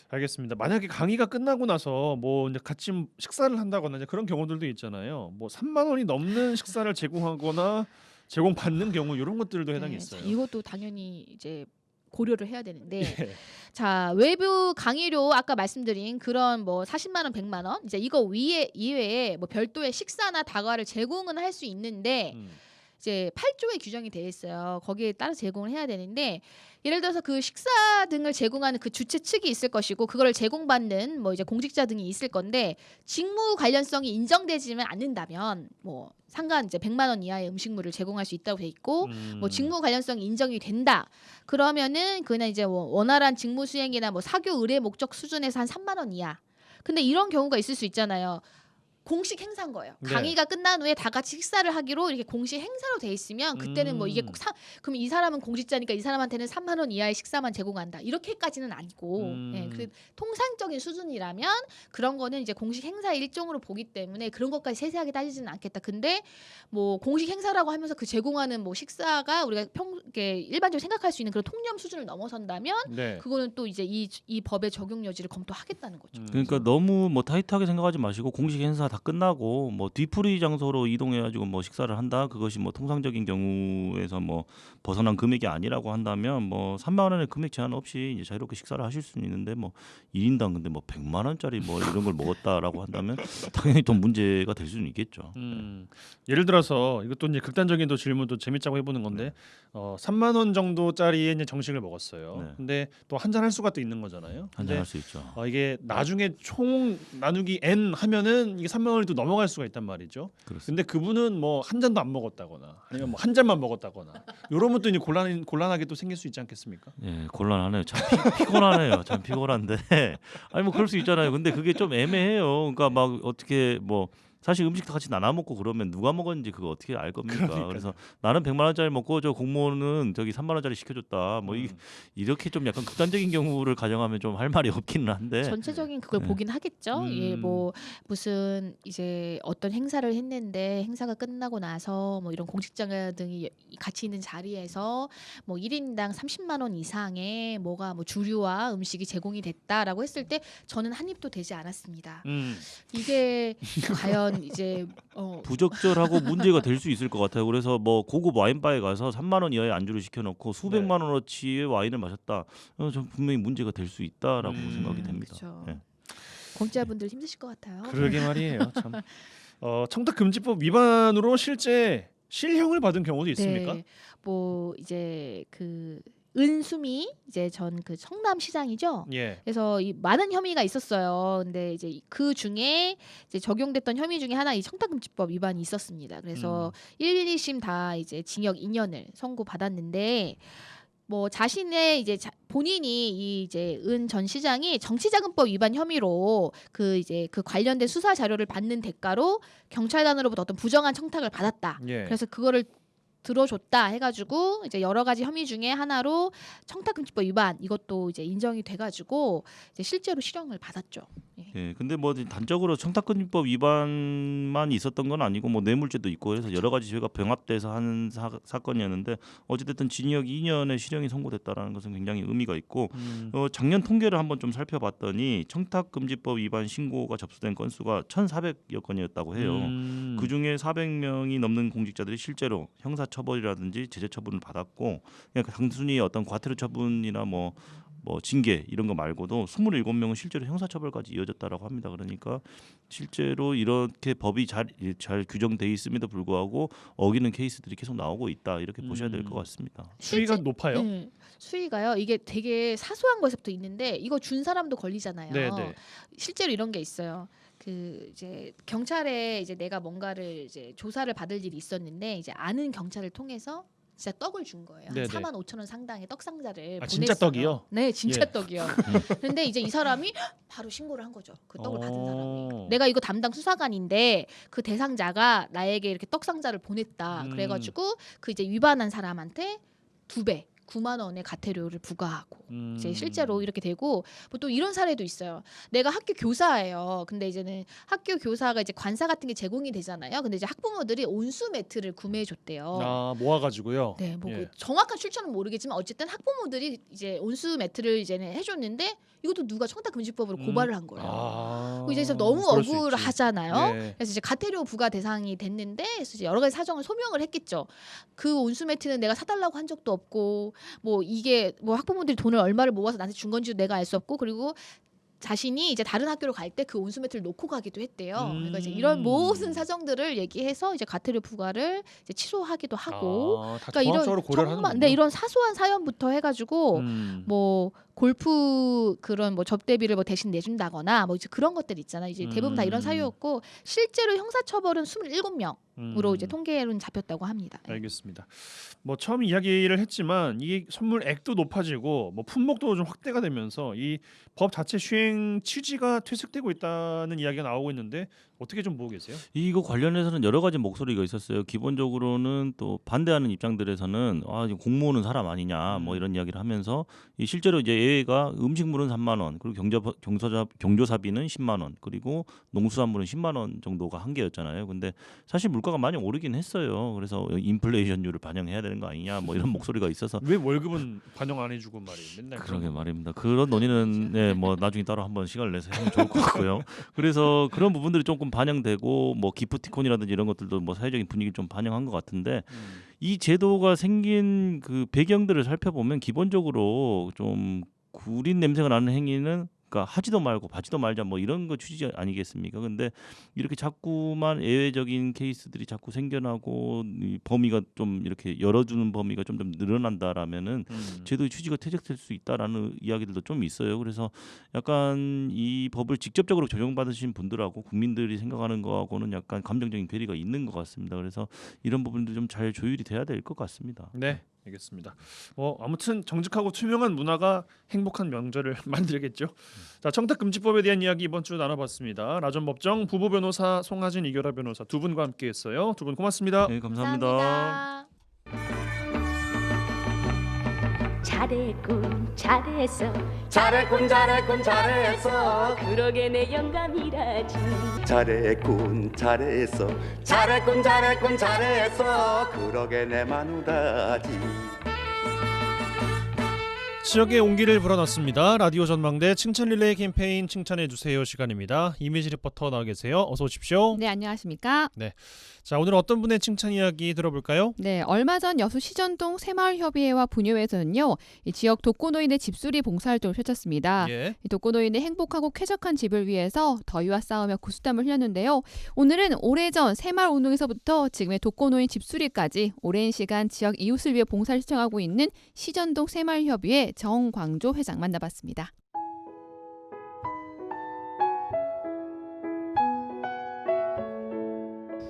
알겠습니다. 만약에 강의가 끝나고 나서 뭐 이제 같이 식사를 한다거나 이제 그런 경우들도 있잖아요. 뭐 3만 원이 넘는 식사를 제공하거나 제공받는 경우 이런 것들도 해당이 네, 있어요. 자, 이것도 당연히 이제 고려를 해야 되는데 예. 자, 외부 강의료 아까 말씀드린 그런 뭐 40만 원, 100만 원 이제 이거 이외에 뭐 별도의 식사나 다과를 제공은 할 수 있는데 이제 8조에 규정이 되어 있어요. 거기에 따라 제공을 해야 되는데 예를 들어서 그 식사 등을 제공하는 그 주최 측이 있을 것이고 그거를 제공받는 뭐 이제 공직자 등이 있을 건데 직무 관련성이 인정되지만 않는다면 뭐 상관 이제 100만 원 이하의 음식물을 제공할 수 있다고 돼 있고 뭐 직무 관련성이 인정이 된다. 그러면은 그냥 이제 뭐 원활한 직무 수행이나 뭐 사교 의뢰 목적 수준에서 한 3만 원 이하. 근데 이런 경우가 있을 수 있잖아요. 공식 행사인 거예요. 네. 강의가 끝난 후에 다 같이 식사를 하기로 이렇게 공식 행사로 돼 있으면 그때는 뭐 이게 꼭 그럼 이 사람은 공직자니까 이 사람한테는 3만 원 이하의 식사만 제공한다. 이렇게까지는 아니고 예, 그 통상적인 수준이라면 그런 거는 이제 공식 행사 일종으로 보기 때문에 그런 것까지 세세하게 따지지는 않겠다. 근데 뭐 공식 행사라고 하면서 그 제공하는 뭐 식사가 우리가 이렇게 일반적으로 생각할 수 있는 그런 통념 수준을 넘어선다면 네. 그거는 또 이제 이 법의 적용 여지를 검토하겠다는 거죠. 그러니까 너무 뭐 타이트하게 생각하지 마시고 공식 행사 다 끝나고 뭐 뒤풀이 장소로 이동해가지고 뭐 식사를 한다. 그것이 뭐 통상적인 경우에서 뭐 벗어난 금액이 아니라고 한다면 뭐 3만 원의 금액 제한 없이 이제 자유롭게 식사를 하실 수는 있는데 뭐 1인당 근데 뭐 100만 원짜리 뭐 이런 걸 먹었다라고 한다면 당연히 좀 문제가 될 수는 있겠죠. 예를 들어서 이것도 이제 극단적인 또 질문도 재밌자고 해보는 건데 3만 원 정도짜리의 이제 정식을 먹었어요. 네. 근데 또 한잔 할 수가 또 있는 거잖아요. 한잔 근데 할 수 있죠. 이게 나중에 총 나누기 n 하면은 이게 3만 원이 또 넘어갈 수가 있단 말이죠. 그렇습니다. 근데 그분은 뭐 한 잔도 안 먹었다거나 아니면 뭐 한 잔만 먹었다거나 이러면 또 이제 곤란하게 또 생길 수 있지 않겠습니까? 예, 곤란하네요. 참 피곤하네요. 참 피곤한데 아니 뭐 그럴 수 있잖아요. 근데 그게 좀 애매해요. 그러니까 막 어떻게 뭐 사실 음식 다 같이 나눠 먹고 그러면 누가 먹었는지 그거 어떻게 알 겁니까? 그러니까요. 그래서 나는 100만 원짜리 먹고 저 공무원은 저기 3만 원짜리 시켜줬다. 뭐 이렇게 좀 약간 극단적인 경우를 가정하면 좀 할 말이 없기는 한데. 전체적인 그걸 네. 보긴 하겠죠. 예, 뭐 무슨 이제 어떤 행사를 했는데 행사가 끝나고 나서 뭐 이런 공직자 등이 같이 있는 자리에서 뭐 1인당 30만 원 이상의 뭐가 뭐 주류와 음식이 제공이 됐다라고 했을 때 저는 한 입도 되지 않았습니다. 이게 과연 이제 부적절하고 문제가 될 수 있을 것 같아요. 그래서 뭐 고급 와인바에 가서 3만 원 이하의 안주를 시켜놓고 수백만 원어치의 와인을 마셨다. 전 분명히 문제가 될 수 있다라고 생각이 됩니다. 그렇죠. 네. 공직자분들 힘드실 것 같아요. 그러게 말이에요. 참. 청탁금지법 위반으로 실제 실형을 받은 경우도 있습니까? 네, 뭐 이제 그 은수미 이제 전 그 청남시장이죠. 예. 그래서 이 많은 혐의가 있었어요. 근데 이제 그 중에 이제 적용됐던 혐의 중에 하나 이 청탁금지법 위반이 있었습니다. 그래서 1, 2심 다 이제 징역 2년을 선고받았는데 뭐 자신의 이제 본인이 이 이제 은 전 시장이 정치자금법 위반 혐의로 그 이제 그 관련된 수사 자료를 받는 대가로 경찰관으로부터 어떤 부정한 청탁을 받았다. 예. 그래서 그거를 들어줬다 해가지고 이제 여러 가지 혐의 중에 하나로 청탁금지법 위반 이것도 이제 인정이 돼가지고 이제 실제로 실형을 받았죠. 예. 예, 근데 뭐 단적으로 청탁금지법 위반만 있었던 건 아니고 뭐 뇌물죄도 있고 그래서 여러 가지 죄가 병합돼서 한 사건이었는데 어찌됐든 징역 2년의 실형이 선고됐다라는 것은 굉장히 의미가 있고 작년 통계를 한번 좀 살펴봤더니 청탁금지법 위반 신고가 접수된 건수가 1,400여 건이었다고 해요. 그 중에 400명이 넘는 공직자들이 실제로 형사 처벌이라든지 제재 처분을 받았고 그냥 단순히 어떤 과태료 처분이나 뭐 뭐 징계 이런 거 말고도 27명은 실제로 형사처벌까지 이어졌다라고 합니다. 그러니까 실제로 이렇게 법이 잘 규정돼 있음에도 불구하고 어기는 케이스들이 계속 나오고 있다 이렇게 보셔야 될 것 같습니다. 수위가 실제- 높아요? 네. 수위가요. 이게 되게 사소한 거에서부터 있는데 이거 준 사람도 걸리잖아요. 네네. 실제로 이런 게 있어요. 그 이제 경찰에 이제 내가 뭔가를 이제 조사를 받을 일이 있었는데 이제 아는 경찰을 통해서 진짜 떡을 준 거예요. 한 네네. 45,000원 상당의 떡 상자를 아, 진짜 보냈어요. 떡이요? 네, 진짜 예. 떡이요. 근데 이제 이 사람이 바로 신고를 한 거죠. 그 떡을 받은 어. 사람이. 내가 이거 담당 수사관인데 그 대상자가 나에게 이렇게 떡 상자를 보냈다. 그래가지고 그 이제 위반한 사람한테 2배. 9만 원의 과태료를 부과하고 이제 실제로 이렇게 되고 뭐 또 이런 사례도 있어요. 내가 학교 교사예요. 근데 이제는 학교 교사가 이제 관사 같은 게 제공이 되잖아요. 근데 이제 학부모들이 온수 매트를 구매해 줬대요. 아, 모아가지고요. 네, 뭐 예. 그 정확한 출처는 모르겠지만 어쨌든 학부모들이 이제 온수 매트를 이제는 해줬는데 이것도 누가 청탁금지법으로 고발을 한 거예요. 아, 그리고 이제 너무 그럴 수 있지. 억울하잖아요. 네. 그래서 이제 과태료 부과 대상이 됐는데 그래서 이제 여러 가지 사정을 소명을 했겠죠. 그 온수 매트는 내가 사달라고 한 적도 없고 뭐 이게 뭐 학부모들이 돈을 얼마를 모아서 나한테 준 건지도 내가 알 수 없고 그리고 자신이 이제 다른 학교로 갈 때 그 온수 매트를 놓고 가기도 했대요. 그러니까 이제 이런 모든 사정들을 얘기해서 이제 과태료 부과를 이제 취소하기도 하고. 아, 다 그러니까 종합적으로 고려를 정말 하는군요. 네, 이런 사소한 사연부터 해가지고 뭐 골프 그런 뭐 접대비를 뭐 대신 내준다거나 뭐 이제 그런 것들 있잖아요. 이제 대부분 다 이런 사유였고 실제로 형사처벌은 27명으로 이제 통계로는 잡혔다고 합니다. 네. 알겠습니다. 뭐 처음 이야기를 했지만 이 선물액도 높아지고 뭐 품목도 좀 확대가 되면서 이 법 자체 시행 취지가 퇴색되고 있다는 이야기가 나오고 있는데 어떻게 좀 보고 계세요? 이거 관련해서는 여러 가지 목소리가 있었어요. 기본적으로는 또 반대하는 입장들에서는 이거 공무원은 사람 아니냐 뭐 이런 이야기를 하면서 이 실제로 이제 예외가 음식물은 3만 원 그리고 경조사비는 10만 원 그리고 농수산물은 10만 원 정도가 한계였잖아요. 근데 사실 물가가 많이 오르긴 했어요. 그래서 인플레이션율을 반영해야 되는 거 아니냐 뭐 이런 목소리가 있어서 왜 월급은 반영 안 해주고 말이에요? 맨날 그러게 말입니다. 그런 논의는 네, 뭐 나중에 따로 한번 시간을 내서 하면 좋을 것 같고요. 그래서 그런 부분들이 조금 반영되고 뭐 기프티콘이라든지 이런 것들도 뭐 사회적인 분위기를 좀 반영한 것 같은데 이 제도가 생긴 그 배경들을 살펴보면 기본적으로 좀 구린 냄새가 나는 행위는 그러니까 하지도 말고 받지도 말자 뭐 이런 거 취지 아니겠습니까? 근데 이렇게 자꾸만 예외적인 케이스들이 자꾸 생겨나고 이 범위가 좀 이렇게 열어주는 범위가 좀 늘어난다라면은 제도의 취지가 퇴색될 수 있다라는 이야기들도 좀 있어요. 그래서 약간 이 법을 직접적으로 적용받으신 분들하고 국민들이 생각하는 거하고는 약간 감정적인 괴리가 있는 것 같습니다. 그래서 이런 부분도 좀 잘 조율이 돼야 될 것 같습니다. 네, 알겠습니다. 아무튼 정직하고 투명한 문화가 행복한 명절을 만들겠죠. 자, 청탁금지법에 대한 이야기 이번 주 나눠봤습니다. 라전법정 부부 변호사 송하진 이결아 변호사 두 분과 함께했어요. 두 분 고맙습니다. 네, 감사합니다. 감사합니다. 잘했군 잘했어 잘했군 잘했군 잘했어 그러게 내 영감이라지 잘했군 잘했어 잘했군 잘했군 잘했어 그러게 내 마누라지 지역의 온기를 불어넣습니다. 라디오 전망대 칭찬 릴레이 캠페인 칭찬해 주세요 시간입니다. 이미지 리포터 나와 계세요. 어서 오십시오. 네, 안녕하십니까? 자, 오늘 어떤 분의 칭찬 이야기 들어볼까요? 네, 얼마 전 여수 시전동 새마을협의회와 분유회에서는요, 이 지역 독거노인의 집수리 봉사활동을 펼쳤습니다. 예. 이 독거노인의 행복하고 쾌적한 집을 위해서 더위와 싸우며 구수땀을 흘렸는데요. 오늘은 오래전 새마을 운동에서부터 지금의 독거노인 집수리까지 오랜 시간 지역 이웃을 위해 봉사를 시청하고 있는 시전동 새마을협의회 정광조 회장 만나봤습니다.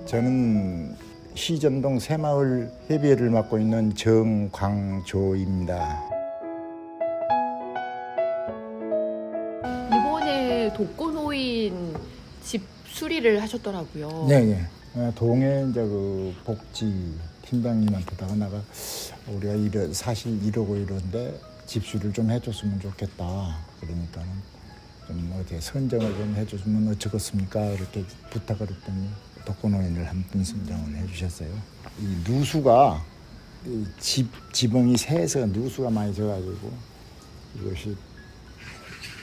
저는 시전동 새마을 협의회를 맡고 있는 정광조입니다. 이번에 독거노인 집 수리를 하셨더라고요. 네. 동해 이제 그 복지 팀장님한테다가 내가 우리가 사실 이러고 이런데 집수리를 좀 해줬으면 좋겠다. 그러니까는 좀 어떻게 선정을 좀 해줬으면 어쩌겠습니까? 이렇게 부탁을 했더니 독거노인을 한 분 선정을 해주셨어요. 이 누수가 지붕이 새서 누수가 많이 져가지고 이것이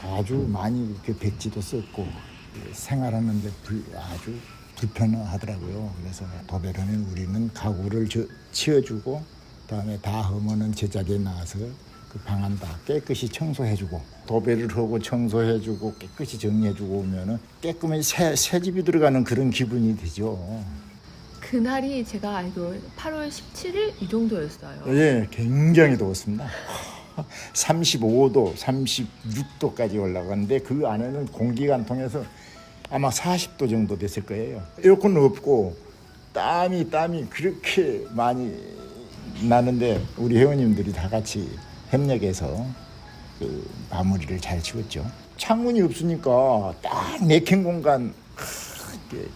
아주 많이 이렇게 백지도 썼고 생활하는데 아주 불편하더라고요. 그래서 법에는 우리는 가구를 치워주고 다음에 다 하면은 제자리에 나와서 그 방안 다 깨끗이 청소해주고 도배를 하고 청소해주고 깨끗이 정리해주고 오면은 깨끗이 새 집이 들어가는 그런 기분이 되죠. 그날이 제가 알기로 8월 17일 이 정도였어요. 예, 굉장히 더웠습니다. 35도, 36도까지 올라갔는데 그 안에는 공기가 안 통해서 아마 40도 정도 됐을 거예요. 에어컨 없고 땀이 그렇게 많이 나는데 우리 회원님들이 다 같이 협력해서 그 마무리를 잘 지었죠. 창문이 없으니까 딱 내킨 공간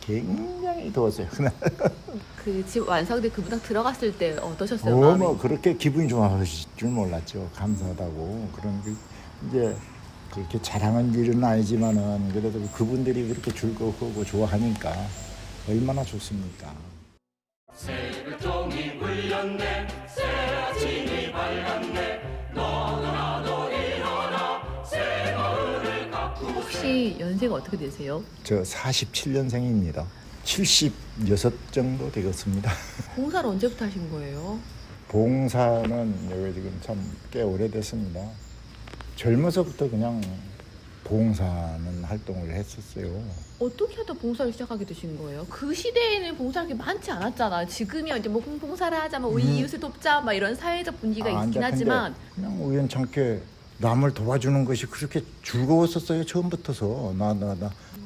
굉장히 더웠어요. 그날. 그 집 완성돼 그 문학 들어갔을 때 어떠셨어요? 마음이? 그렇게 기분이 좋아하실 줄 몰랐죠. 감사하다고. 그런 게 이제 그렇게 자랑한 일은 아니지만은 그래도 그분들이 그렇게 즐거워하고 좋아하니까 얼마나 좋습니까. 새벽종이 울렸네 새 아침이 밝았네 너무나도 일어나 새 마을을 가꾸세. 혹시 연세가 어떻게 되세요? 저 47년생입니다. 76 정도 되겠습니다. 봉사를 언제부터 하신 거예요? 봉사는 여기 지금 참 꽤 오래됐습니다. 젊어서부터 그냥 봉사는 활동을 했었어요. 어떻게 하다 봉사를 시작하게 되신 거예요? 그 시대에는 봉사가 그렇게 많지 않았잖아. 지금이야 이제 뭐 봉사를 하자, 뭐 우리 이웃을 돕자, 막 이런 사회적 분위기가 있긴 하지만 그냥 우연찮게 남을 도와주는 것이 그렇게 즐거웠었어요. 처음부터서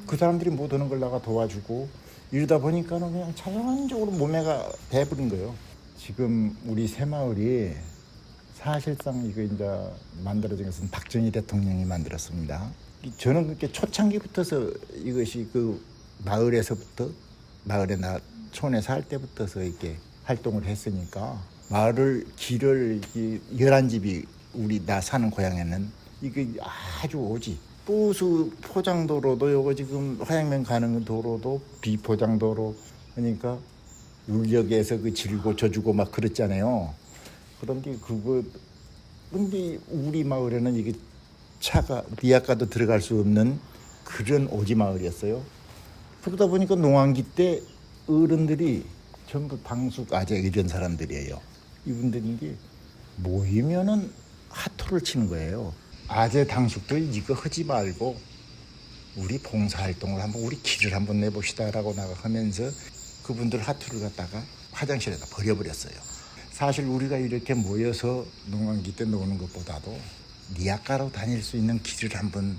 그 사람들이 못 오는 걸 내가 도와주고 이러다 보니까는 그냥 자연적으로 몸에가 배부른 거예요. 지금 우리 새마을이 사실상 이거 이제 만들어진 것은 박정희 대통령이 만들었습니다. 저는 그렇게 초창기부터서 이것이 그 마을에서부터 마을에 촌에 살 때부터서 이렇게 활동을 했으니까 마을을 길을 11집이 우리 나 사는 고향에는 이게 아주 오지. 버스 포장도로도 요거 지금 화양면 가는 도로도 비포장도로 그러니까 울역에서 그 질 고쳐주고 막 그랬잖아요. 그런데 근데 우리 마을에는 이게 차가 리아카도 들어갈 수 없는 그런 오지 마을이었어요. 그러다 보니까 농한기 때 어른들이 전부 당숙 아재 이런 사람들이에요. 이분들이 모이면은 하토를 치는 거예요. 아재 당숙도 이거 하지 말고 우리 봉사활동을 한번 우리 길을 한번 내봅시다라고 나가면서 그분들 하토를 갖다가 화장실에다 버려버렸어요. 사실 우리가 이렇게 모여서 농한기 때 노는 것보다도 리아카로 다닐 수 있는 길을 한번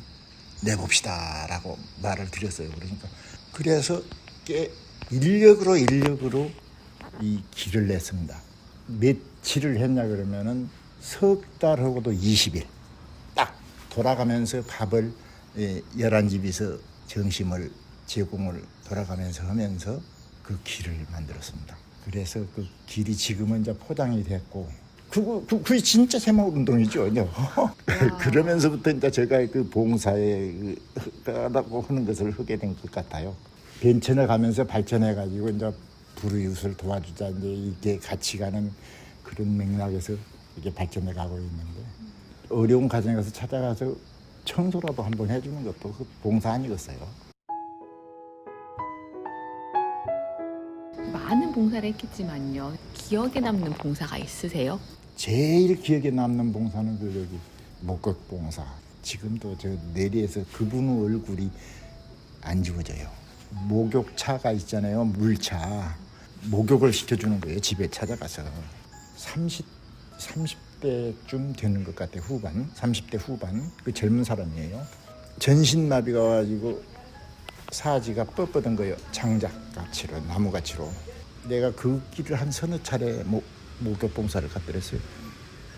내봅시다라고 말을 드렸어요. 그러니까 그래서 인력으로 이 길을 냈습니다. 며칠을 했냐 그러면은 석 달하고도 20일 딱 돌아가면서 밥을 11집에서 점심을 제공을 돌아가면서 하면서 그 길을 만들었습니다. 그래서 그 길이 지금은 이제 포장이 됐고 그게 진짜 새마을 운동이죠. 그러면서부터 이제 제가 그 봉사에 하다고 하는 것을 하게 된 것 같아요. 변천에 가면서 발전해 가지고 이제 불우이웃을 도와주자 이제 이게 같이 가는 그런 맥락에서 이게 발전해 가고 있는데 어려운 가정에서 찾아가서 청소라도 한번 해주는 것도 그 봉사 아니겠어요. 많은 봉사를 했겠지만요. 기억에 남는 봉사가 있으세요? 제일 기억에 남는 봉사는 그 여기 목격 봉사. 지금도 저 내리에서 그분 얼굴이 안 지워져요. 목욕차가 있잖아요. 물차. 목욕을 시켜주는 거예요. 집에 찾아가서. 30대쯤 되는 것 같아요. 후반. 30대 후반. 그 젊은 사람이에요. 전신마비가 와가지고 사지가 뻣뻣한 거예요. 장작같이로, 나무같이로. 내가 그 길을 한 서너 차례 목욕 봉사를 갖더랬어요.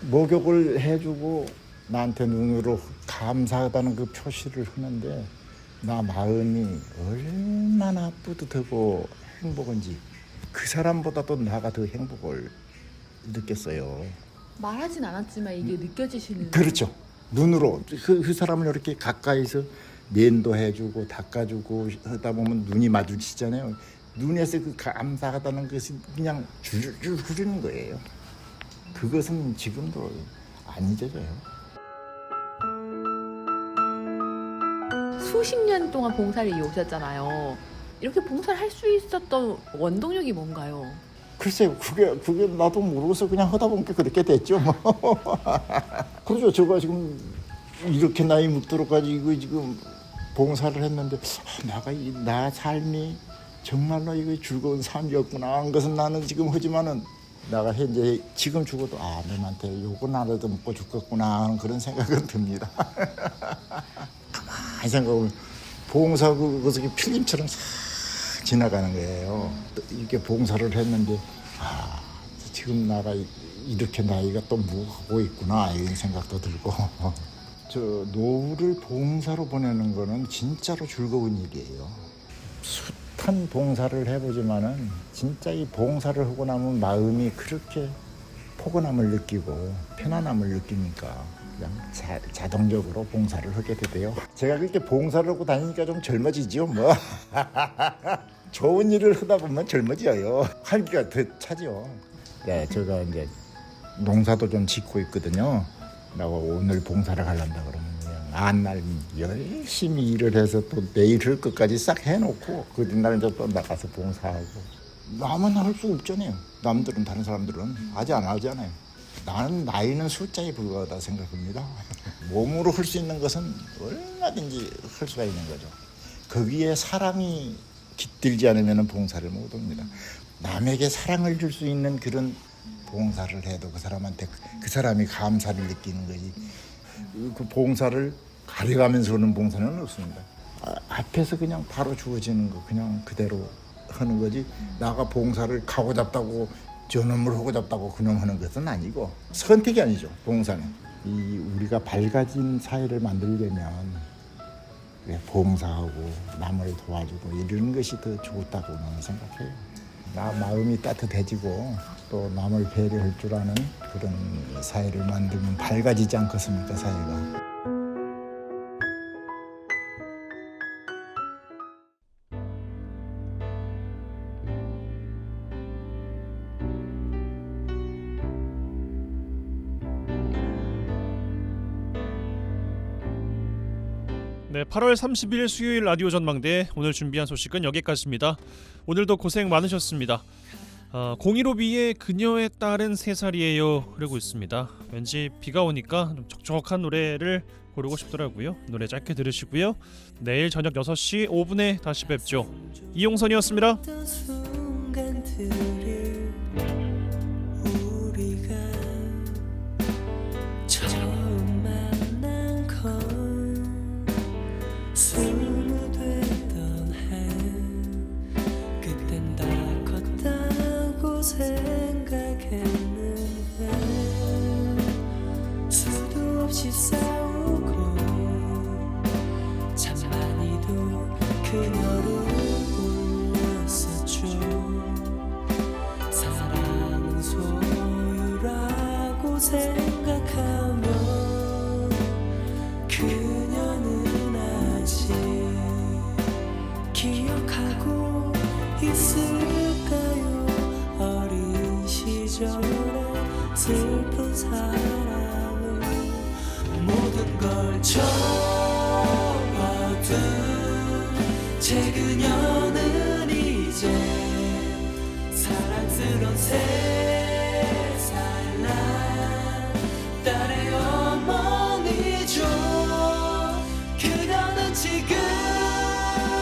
목욕을 해주고 나한테 눈으로 감사하다는 그 표시를 하는데 나 마음이 얼마나 뿌듯하고 행복한지 그 사람보다도 나가 더 행복을 느꼈어요. 말하진 않았지만 이게 느껴지시는. 그렇죠. 눈으로 그 사람을 이렇게 가까이서 면도 해주고 닦아주고 하다 보면 눈이 마주치잖아요. 눈에서 그 감사하다는 것이 그냥 줄줄 흐르는 거예요. 그것은 지금도 안 잊어져요. 수십 년 동안 봉사를 이어오셨잖아요. 이렇게 봉사를 할 수 있었던 원동력이 뭔가요? 글쎄요, 그게 나도 모르고서 그냥 하다 보니까 그렇게 됐죠. 뭐. 그렇죠. 제가 지금 이렇게 나이 먹도록 가지고 지금 봉사를 했는데 나 삶이 정말로 이거 즐거운 삶이었구나 하는 것은 나는 지금 하지만은 내가 현재 지금 죽어도 놈한테 요거 나라도 먹고 죽겠구나 하는 그런 생각은 듭니다. 가만히 생각하면 봉사 그것이 필름처럼 싹 지나가는 거예요. 이렇게 봉사를 했는데 지금 나가 이렇게 나이가 또 무하고 있구나 이런 생각도 들고 저 노후를 봉사로 보내는 거는 진짜로 즐거운 일이에요. 숱한 봉사를 해보지만은 진짜 이 봉사를 하고 나면 마음이 그렇게 포근함을 느끼고 편안함을 느끼니까 그냥 자동적으로 봉사를 하게 되대요. 제가 그렇게 봉사를 하고 다니니까 좀 젊어지죠 뭐. 좋은 일을 하다 보면 젊어져요. 활기가 더 차죠. 네, 제가 이제 농사도 좀 짓고 있거든요. 나가 오늘 봉사를 가려다 그러면 그냥 안날 열심히 일을 해서 또 내일 할 것까지 싹 해놓고 그 뒷날 이제 또 나가서 봉사하고. 나만 할 수 없잖아요. 남들은 다른 사람들은 하지 안 하잖아요. 나는 나이는 숫자에 불과하다 생각합니다. 몸으로 할 수 있는 것은 얼마든지 할 수가 있는 거죠. 거기에 사랑이 깃들지 않으면 봉사를 못 합니다. 남에게 사랑을 줄 수 있는 그런 봉사를 해도 그 사람한테 그 사람이 감사를 느끼는 거지. 그 봉사를 가려가면서 하는 봉사는 없습니다. 앞에서 그냥 바로 주어지는 거 그냥 그대로 하는 거지. 나가 봉사를 가고 잡다고 저놈을 하고 잡다고 그놈 하는 것은 아니고 선택이 아니죠. 봉사는 우리가 밝아진 사회를 만들려면 봉사하고 남을 도와주고 이런 것이 더 좋다고 나는 생각해요. 나 마음이 따뜻해지고 또 남을 배려할 줄 아는 그런 사회를 만들면 밝아지지 않겠습니까, 사회가. 네, 8월 30일 수요일 라디오 전망대 오늘 준비한 소식은 여기까지입니다. 오늘도 고생 많으셨습니다. 015B의 그녀의 딸은 3살이에요 흐르고 있습니다. 왠지 비가 오니까 좀 촉촉한 노래를 고르고 싶더라고요. 노래 짧게 들으시고요. 내일 저녁 6시 5분에 다시 뵙죠. 이용선이었습니다. 스무됐던 해 그땐 다 컸다고 생각했는데 수도 없이 싸우고 참 많이도 그녀를 울렸었죠. 사랑은 소유라고 생각하며 그녀는 기억하고 있을까요? 어린 시절의 슬픈 사랑을 모든 걸 접어둔 제 그녀는 이제 사랑스러운 새